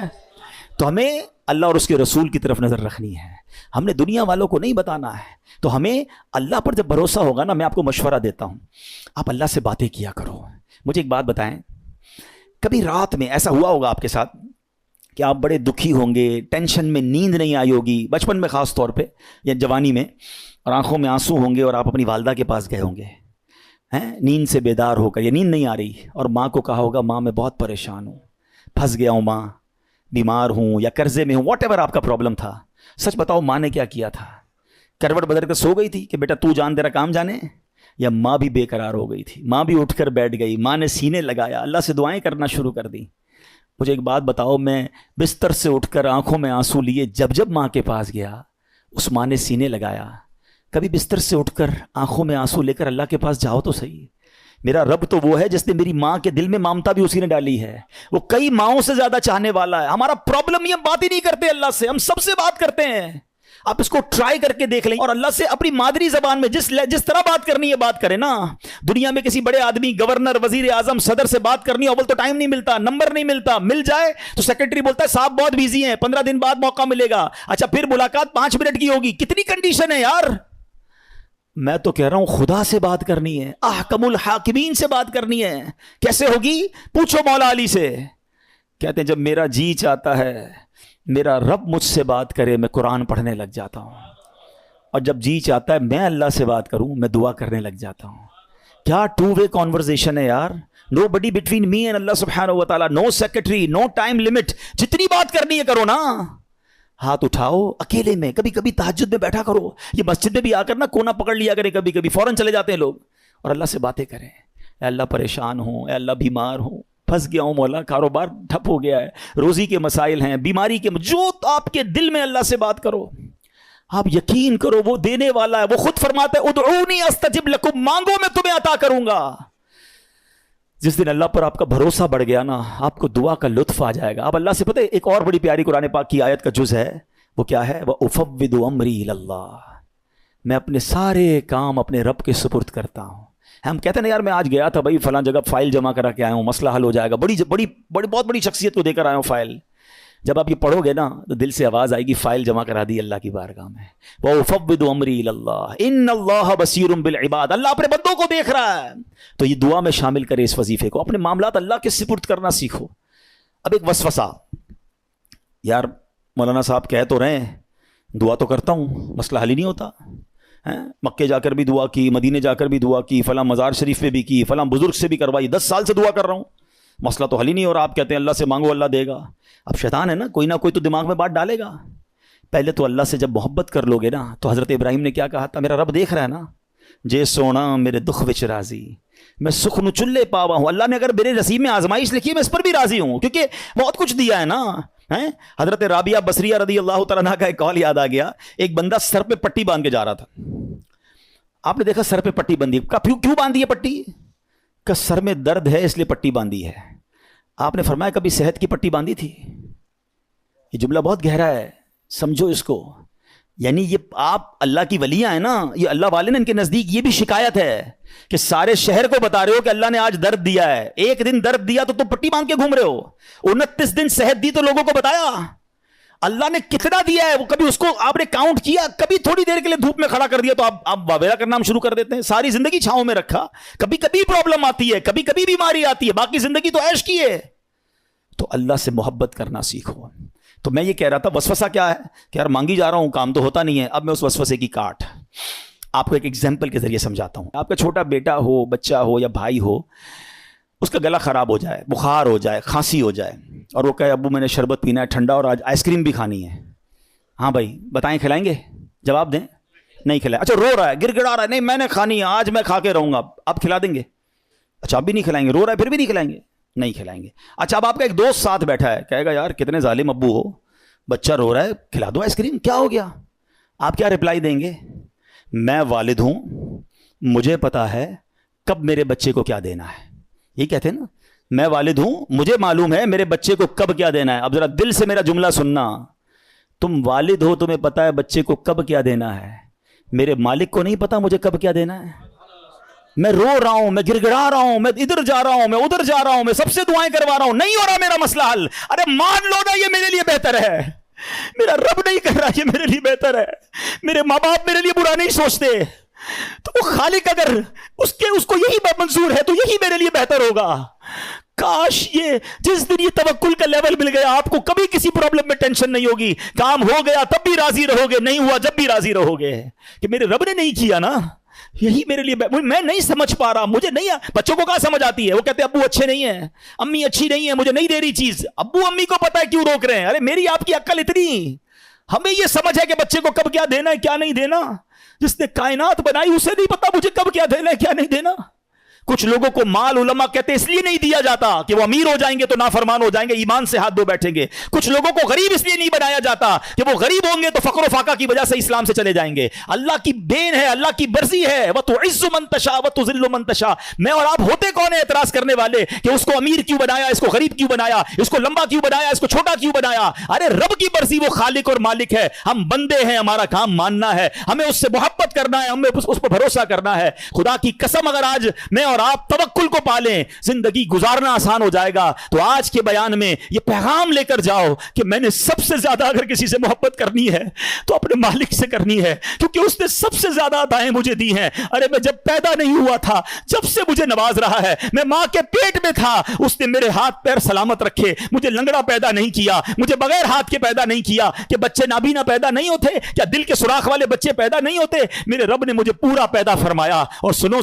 تو ہمیں اللہ اور اس کے رسول کی طرف نظر رکھنی ہے, ہم نے دنیا والوں کو نہیں بتانا ہے. تو ہمیں اللہ پر جب بھروسہ ہوگا نا, میں آپ کو مشورہ دیتا ہوں, آپ اللہ سے باتیں کیا کرو. مجھے ایک بات بتائیں, کبھی رات میں ایسا ہوا ہوگا آپ کے ساتھ کہ آپ بڑے دکھی ہوں گے, ٹینشن میں نیند نہیں آئی ہوگی, بچپن میں خاص طور پہ یا جوانی میں, اور آنکھوں میں آنسو ہوں گے, اور آپ اپنی والدہ کے پاس گئے ہوں گے نیند سے بیدار ہو کر, یا نیند نہیں آ رہی, اور ماں کو کہا ہوگا ماں میں بہت پریشان ہوں, پھنس گیا ہوں ماں, بیمار ہوں یا قرضے میں ہوں, واٹ ایور آپ کا پرابلم تھا. سچ بتاؤ ماں نے کیا کیا تھا؟ کروٹ بدل کر سو گئی تھی کہ بیٹا تو جان تیرا کام جانے, یا ماں بھی بے قرار ہو گئی تھی؟ ماں بھی اٹھ کر بیٹھ گئی, ماں نے سینے لگایا, اللہ سے دعائیں کرنا شروع کر دی. مجھے ایک بات بتاؤ, میں بستر سے اٹھ کر آنکھوں میں آنسو لیے جب ماں کے پاس گیا, اس ماں نے سینے لگایا. کبھی بستر سے اٹھ کر آنکھوں میں آنسو لے کر اللہ کے پاس جاؤ تو صحیح. میرا رب تو وہ ہے جس نے میری ماں کے دل میں ممتا بھی اسی نے ڈالی ہے. وہ کئی ماؤں سے زیادہ چاہنے والا ہے. ہمارا پرابلم یہ, ہم بات ہی نہیں کرتے اللہ سے, ہم سب سے بات کرتے ہیں. آپ اس کو ٹرائی کر کے دیکھ لیں, اور اللہ سے اپنی مادری زبان میں جس طرح بات کرنی ہے بات کریں نا. دنیا میں کسی بڑے آدمی, گورنر, وزیر اعظم, صدر سے بات کرنی اول تو ٹائم نہیں ملتا, نمبر نہیں ملتا, مل جائے تو سیکرٹری بولتا ہے صاحب بہت بیزی ہیں, 15 دن بعد موقع ملے گا. اچھا پھر ملاقات 5 منٹ کی ہوگی. کتنی کنڈیشن ہے یار. میں تو کہہ رہا ہوں خدا سے بات کرنی ہے, احکم الحاکمین سے بات کرنی ہے. کیسے ہوگی؟ پوچھو مولا علی سے. کہتے ہیں جب میرا جی چاہتا ہے, میرا رب مجھ سے بات کرے, میں قرآن پڑھنے لگ جاتا ہوں, اور جب جی چاہتا ہے میں اللہ سے بات کروں, میں دعا کرنے لگ جاتا ہوں. کیا 2 وے کانورزیشن ہے یار. نو بڈی بٹوین می اینڈ اللہ سبحانہ و تعالیٰ, نو سیکرٹری, نو ٹائم لمٹ. جتنی بات کرنی ہے کرو نا. ہاتھ اٹھاؤ اکیلے میں, کبھی کبھی تہجد میں بیٹھا کرو. یہ مسجد میں بھی آ کر نا کونا پکڑ لیا کرے, کبھی کبھی فوراً چلے جاتے ہیں لوگ, اور اللہ سے باتیں کریں. اے اللہ پریشان ہوں, اے اللہ بیمار ہوں, پھنس گیا ہوں مولا, کاروبار ٹھپ ہو گیا ہے, روزی کے مسائل ہیں, بیماری کے, جو آپ کے دل میں اللہ سے بات کرو. آپ یقین کرو وہ دینے والا ہے. وہ خود فرماتا ہے ادعونی استجب لکم, مانگو میں تمہیں عطا کروں گا. جس دن اللہ پر آپ کا بھروسہ بڑھ گیا نا، آپ کو دعا کا لطف آ جائے گا. اب اللہ سے پتہ ہے ایک اور بڑی پیاری قرآن پاک کی آیت کا جز ہے، وہ کیا ہے؟ وَأُفَوِّضُ أَمْرِي إِلَى اللَّهِ، میں اپنے سارے کام اپنے رب کے سپرد کرتا ہوں. ہم کہتے ہیں نا یار میں آج گیا تھا بھائی فلاں جگہ فائل جمع کرا کے آیا ہوں، مسئلہ حل ہو جائے گا، بہت بڑی شخصیت کو دے کر آیا ہوں فائل. جب آپ یہ پڑھو گے نا تو دل سے آواز آئے گی فائل جمع کرا دی اللہ کی بارگاہ میں. وَأُفَوِّضُ أَمْرِي إِلَى اللَّهِ إِنَّ اللَّهَ بَصِيرٌ بِالْعِبَادِ، اللہ اپنے بندوں کو دیکھ رہا ہے. تو یہ دعا میں شامل کرے اس وظیفے کو، اپنے معاملات اللہ کے سپرد کرنا سیکھو. اب ایک وسوسہ، یار مولانا صاحب کہہ تو رہے ہیں دعا تو کرتا ہوں، مسئلہ حل ہی نہیں ہوتا. مکے جا کر بھی دعا کی، مدینے جا کر بھی دعا کی، فلاں مزار شریف پہ بھی کی، فلاں بزرگ سے بھی کروائی، 10 سال سے دعا کر رہا ہوں، مسئلہ تو حل ہی نہیں ہو رہا. آپ کہتے ہیں اللہ سے مانگو اللہ دے گا. اب شیطان ہے نا، کوئی نہ کوئی تو دماغ میں بات ڈالے گا. پہلے تو اللہ سے جب محبت کر لو گے نا، تو حضرت ابراہیم نے کیا کہا تھا؟ میرا رب دیکھ رہا ہے نا، جے سونا میرے دکھ وچ راضی، میں سکھ نو چلے پاوا ہوں. اللہ نے اگر میرے نصیب میں آزمائش لکھی ہے میں اس پر بھی راضی ہوں، کیونکہ بہت کچھ دیا ہے نا. حضرت رابعہ بصریہ رضی اللہ تعالیٰ عنہ کا ایک قول یاد آ گیا. ایک بندہ سر پہ پٹی باندھ کے جا رہا تھا. آپ نے دیکھا سر پہ پٹی بندھی، کیوں باندھی ہے پٹی؟ کہ سر میں درد ہے اس لیے پٹی باندھی ہے. آپ نے فرمایا کبھی صحت کی پٹی باندھی تھی؟ یہ جملہ بہت گہرا ہے، سمجھو اس کو. یعنی یہ آپ اللہ کی ولیاں ہیں نا، یہ اللہ والے نے ان کے نزدیک یہ بھی شکایت ہے کہ سارے شہر کو بتا رہے ہو کہ اللہ نے آج درد دیا ہے. ایک دن درد دیا تو تم پٹی باندھ کے گھوم رہے ہو. 29 دن صحت دی تو لوگوں کو بتایا اللہ نے کتنا دیا ہے. وہ کبھی اس کو آپ نے کاؤنٹ کیا؟ کبھی تھوڑی دیر کے لیے دھوپ میں کھڑا کر دیا تو آپ واویلا کرنا ہم شروع کر دیتے ہیں. ساری زندگی چھاؤں میں رکھا، کبھی کبھی پرابلم آتی ہے، کبھی کبھی بیماری آتی ہے، باقی زندگی تو عیش کی ہے. تو اللہ سے محبت کرنا سیکھو. تو میں یہ کہہ رہا تھا وسوسہ کیا ہے کہ یار مانگی جا رہا ہوں کام تو ہوتا نہیں ہے. اب میں اس وسوسے کی کاٹ آپ کو ایک ایگزامپل کے ذریعے سمجھاتا ہوں. آپ کا چھوٹا بیٹا ہو، بچہ ہو یا بھائی ہو، اس کا گلا خراب ہو جائے، بخار ہو جائے، کھانسی ہو جائے، اور وہ کہے ابو میں نے شربت پینا ہے ٹھنڈا اور آج آئس کریم بھی کھانی ہے. ہاں بھائی بتائیں کھلائیں گے؟ جواب دیں. نہیں کھلائیں. اچھا رو رہا ہے، گر گڑا رہا ہے، نہیں میں نے کھانی ہے آج میں کھا کے رہوں گا، آپ کھلا دیں گے؟ اچھا آپ بھی نہیں کھلائیں گے؟ رو رہا ہے پھر بھی نہیں کھلائیں گے؟ نہیں کھلائیں گے. اچھا اب آپ کا ایک دوست ساتھ بیٹھا ہے، کہے گا یار کتنے ظالم ابو ہو، بچہ رو رہا ہے کھلا دو آئس کریم، کیا ہو گیا؟ آپ کیا رپلائی دیں گے؟ میں والد ہوں، مجھے پتا ہے کب میرے بچے کو کیا دینا ہے. یہ کہتے ہیں نا، میں والد ہوں مجھے معلوم ہے میرے بچے کو کب کیا دینا ہے. اب ذرا دل سے میرا جملہ سننا، تم والد ہو تمہیں پتا ہے بچے کو کب کیا دینا ہے، میرے مالک کو نہیں پتا مجھے کب کیا دینا ہے. میں رو رہا ہوں، میں گر گڑا رہا ہوں، میں ادھر جا رہا ہوں، میں ادھر جا رہا ہوں، میں سب سے دعائیں کروا رہا ہوں، نہیں ہو رہا میرا مسئلہ حل. ارے مان لو نا یہ میرے لیے بہتر ہے، میرا رب نہیں کر رہا یہ میرے لیے بہتر ہے، میرے ماں باپ میرے لیے برا نہیں سوچتے، تو وہ خالق اگر اس کو یہی منظور ہے تو یہی میرے لیے بہتر ہوگا. کاش یہ جس دن یہ توکل کا لیول مل گیا آپ کو کبھی کسی پرابلم میں ٹینشن نہیں ہوگی. کام ہو گیا تب بھی راضی رہو گے، نہیں ہوا جب بھی راضی رہو گے کہ میرے رب نے نہیں کیا نا، یہی میرے لیے. میں نہیں سمجھ پا رہا، مجھے نہیں. بچوں کو کہاں سمجھ آتی ہے؟ وہ کہتے ہیں ابو اچھے نہیں ہیں، امی اچھی نہیں ہے، مجھے نہیں دے رہی چیز. ابو امی کو پتا ہے کیوں روک رہے ہیں. ارے میری آپ کی عقل اتنی، ہمیں یہ سمجھ ہے کہ بچے کو کب کیا دینا ہے کیا نہیں دینا. جس نے کائنات بنائی اسے نہیں پتا مجھے کب کیا دینا ہے کیا نہیں دینا. کچھ لوگوں کو مال علماء کہتے ہیں اس لیے نہیں دیا جاتا کہ وہ امیر ہو جائیں گے تو نافرمان ہو جائیں گے، ایمان سے ہاتھ دھو بیٹھیں گے. کچھ لوگوں کو غریب اس لیے نہیں بنایا جاتا کہ وہ غریب ہوں گے تو فقر و فاقہ کی وجہ سے اسلام سے چلے جائیں گے. اللہ کی دین ہے، اللہ کی مرضی ہے. وَتُعِزُّ مَن تَشَاءُ وَتُذِلُّ مَن تَشَاءُ. میں اور آپ ہوتے کون ہیں اعتراض کرنے والے کہ اس کو امیر کیوں بنایا، اس کو غریب کیوں بنایا، اس کو لمبا کیوں بنایا، اس کو چھوٹا کیوں بنایا. ارے رب کی مرضی، وہ خالق اور مالک ہے، ہم بندے ہیں، ہمارا کام ماننا ہے، ہمیں اس سے محبت کرنا ہے، ہمیں اس پر بھروسہ کرنا ہے. خدا کی قسم اگر آج میں اور آپ توکل کو پالیں زندگی گزارنا آسان ہو جائے گا. تو آج کے بیان میں یہ پیغام لے کر جاؤ کہ میں نے سب سے زیادہ اگر کسی سے محبت کرنی ہے تو اپنے مالک سے کرنی ہے، کیونکہ اس نے سب سے زیادہ عطائیں مجھے دی ہیں. ارے میں جب پیدا نہیں ہوا تھا جب سے مجھے نواز رہا ہے، میں ماں کے پیٹ میں تھا اس نے میرے ہاتھ پیر سلامت رکھے، مجھے لنگڑا پیدا نہیں کیا، مجھے بغیر ہاتھ کے پیدا نہیں کیا. کہ بچے نابینا پیدا نہیں ہوتے؟ کیا دل کے سوراخ والے بچے پیدا نہیں ہوتے؟ میرے رب نے مجھے پورا پیدا فرمایا. اور سنو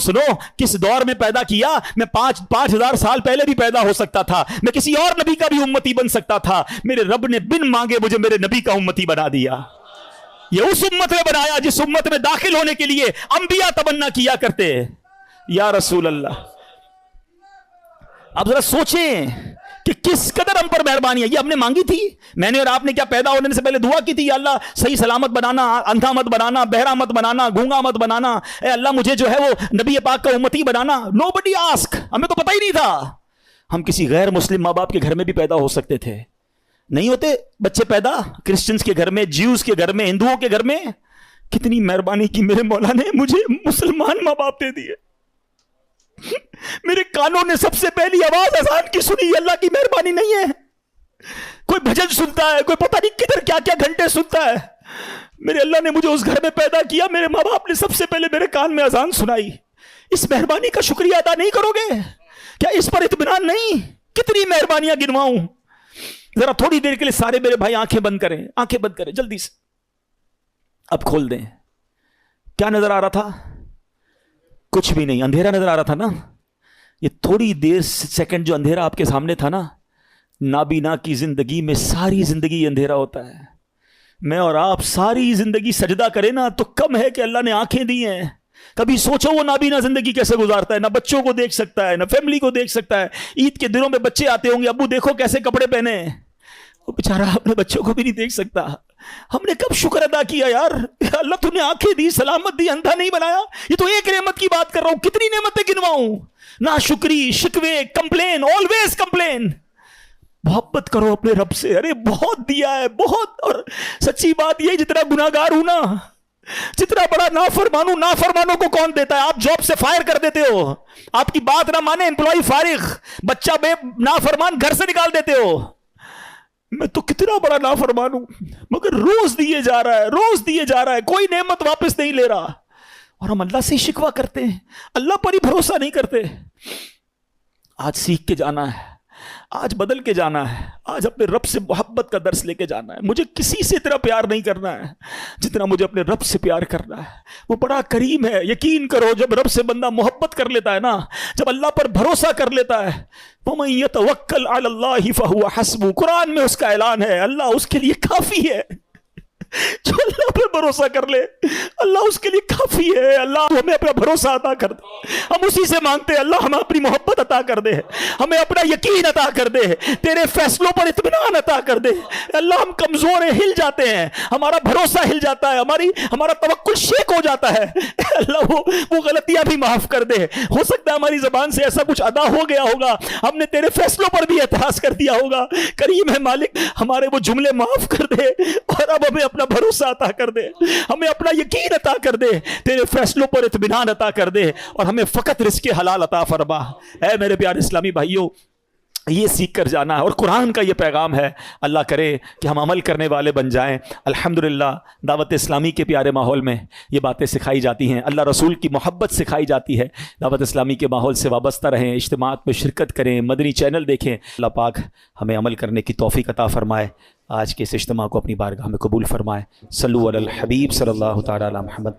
کس دور میں پیدا کیا؟ میں 5,000 سال پہلے بھی پیدا ہو سکتا تھا، میں کسی اور نبی کا بھی امتی بن سکتا تھا. میرے رب نے بن مانگے مجھے میرے نبی کا امتی بنا دیا. یہ اس امت میں بنایا جس امت میں داخل ہونے کے لیے انبیاء تمنا کیا کرتے یا رسول اللہ. اب ذرا سوچیں کہ کہ کس قدر ہم پر مہربانی ہے. یہ ہم نے مانگی تھی. میں نے اور آپ نے کیا پیدا ہونے سے پہلے دعا کی تھی, یا اللہ صحیح سلامت بنانا, اندھا مت بنانا, بہرا مت بنانا, گونگا مت بنانا, اے اللہ مجھے جو ہے وہ نبی پاک کا امتی بنانا. Nobody ask. ہمیں تو پتہ ہی نہیں تھا. ہم کسی غیر مسلم ماں باپ کے گھر میں بھی پیدا ہو سکتے تھے. نہیں ہوتے بچے پیدا کرسچنز کے گھر میں, جیوز کے گھر میں, ہندوؤں کے گھر میں. کتنی مہربانی کی میرے مولا نے, مجھے مسلمان ماں باپ دے دیے. میرے کانوں نے سب سے پہلی آواز اذان کی سنی. اللہ کی مہربانی نہیں ہے؟ کوئی بھجن سنتا ہے, کوئی پتہ نہیں کدھر کیا کیا گھنٹے سنتا ہے. میرے اللہ نے مجھے اس گھر میں پیدا کیا, میرے ماں باپ نے سب سے پہلے میرے کان میں اذان سنائی. اس مہربانی کا شکریہ ادا نہیں کرو گے کیا؟ اس پر اطمینان نہیں؟ کتنی مہربانیاں گنواؤں. ذرا تھوڑی دیر کے لیے سارے میرے بھائی آنکھیں بند کریں, آنکھیں بند کریں جلدی سے. اب کھول دیں. کیا نظر آ رہا تھا؟ کچھ بھی نہیں, اندھیرا نظر آ رہا تھا نا. یہ تھوڑی دیر سیکنڈ جو اندھیرا آپ کے سامنے تھا نا, نابینا کی زندگی میں ساری زندگی اندھیرا ہوتا ہے. میں اور آپ ساری زندگی سجدہ کریں نا تو کم ہے کہ اللہ نے آنکھیں دی ہیں. کبھی سوچو وہ نابینا زندگی کیسے گزارتا ہے, نہ بچوں کو دیکھ سکتا ہے, نہ فیملی کو دیکھ سکتا ہے. عید کے دنوں میں بچے آتے ہوں گے, ابو دیکھو کیسے کپڑے پہنے, وہ بیچارہ اپنے بچوں کو بھی نہیں دیکھ سکتا. ہم نے کب شکر ادا کیا یار, اللہ تو نے آنکھیں دی, سلامت دی, اندھا نہیں بنایا. یہ تو ایک نعمت کی بات کر رہا ہوں, کتنی نعمتیں گنواؤں. نا شکری, شکوے, کمپلین, آلویز کمپلین. محبت کرو اپنے رب سے. ارے بہت دیا ہے, بہت. اور سچی بات یہ, جتنا گناہگار ہوں نا, جتنا بڑا نافرمان ہوں, نافرمانوں کو کون دیتا ہے؟ آپ جاب سے فائر کر دیتے ہو, آپ کی بات نہ مانے امپلائی فارغ, بچہ بے نافرمان گھر سے نکال دیتے ہو. میں تو کتنا بڑا نافرمان ہوں, مگر روز دیے جا رہا ہے, روز دیے جا رہا ہے, کوئی نعمت واپس نہیں لے رہا. اور ہم اللہ سے ہی شکوہ کرتے ہیں, اللہ پر ہی بھروسہ نہیں کرتے. آج سیکھ کے جانا ہے, آج بدل کے جانا ہے, آج اپنے رب سے محبت کا درس لے کے جانا ہے. مجھے کسی سے اتنا پیار نہیں کرنا ہے جتنا مجھے اپنے رب سے پیار کرنا ہے. وہ بڑا کریم ہے. یقین کرو, جب رب سے بندہ محبت کر لیتا ہے نا, جب اللہ پر بھروسہ کر لیتا ہے, وَمَن يَتَوَكَّلْ عَلَى اللَّهِ فَهُوَ حَسْبُهُ, قرآن میں اس کا اعلان ہے, اللہ اس کے لیے کافی ہے. جو اللہ پر بھروسہ کر لے, اللہ اس کے لیے کافی ہے. اللہ ہمیں اپنا بھروسہ عطا کر دے, ہم اسی سے مانگتے ہیں. اللہ ہمیں اپنی محبت عطا کر دے, ہمیں اپنا یقین عطا کر دے, تیرے فیصلوں پر اطمینان عطا کر دے. اللہ ہم کمزور ہیں, ہل جاتے ہیں, ہمارا بھروسہ ہل جاتا ہے, ہمارا توکل شیک ہو جاتا ہے. اللہ وہ غلطیاں بھی معاف کر دے. ہو سکتا ہے ہماری زبان سے ایسا کچھ ادا ہو گیا ہوگا, ہم نے تیرے فیصلوں پر بھی اعتراض کر دیا ہوگا. کریم ہے مالک, ہمارے وہ جملے معاف کر دے, اور اب ہمیں اپنا بھروسہ عطا کر دے, ہمیں اپنا یقین عطا کر دے, تیرے فیصلوں پر اطمینان عطا کر دے, اور ہمیں فقط رزق حلال عطا فرما. اے میرے پیارے اسلامی بھائیوں, یہ سیکھ کر جانا ہے, اور قرآن کا یہ پیغام ہے. اللہ کرے کہ ہم عمل کرنے والے بن جائیں. الحمدللہ دعوت اسلامی کے پیارے ماحول میں یہ باتیں سکھائی جاتی ہیں, اللہ رسول کی محبت سکھائی جاتی ہے. دعوت اسلامی کے ماحول سے وابستہ رہیں, اجتماعات میں شرکت کریں, مدنی چینل دیکھیں. اللہ پاک ہمیں عمل کرنے کی توفیق عطا فرمائے. آج کے اس اجتماع کو اپنی بارگاہ میں قبول فرمائے. صلو علی الحبیب صلی اللہ تعالی علی محمد.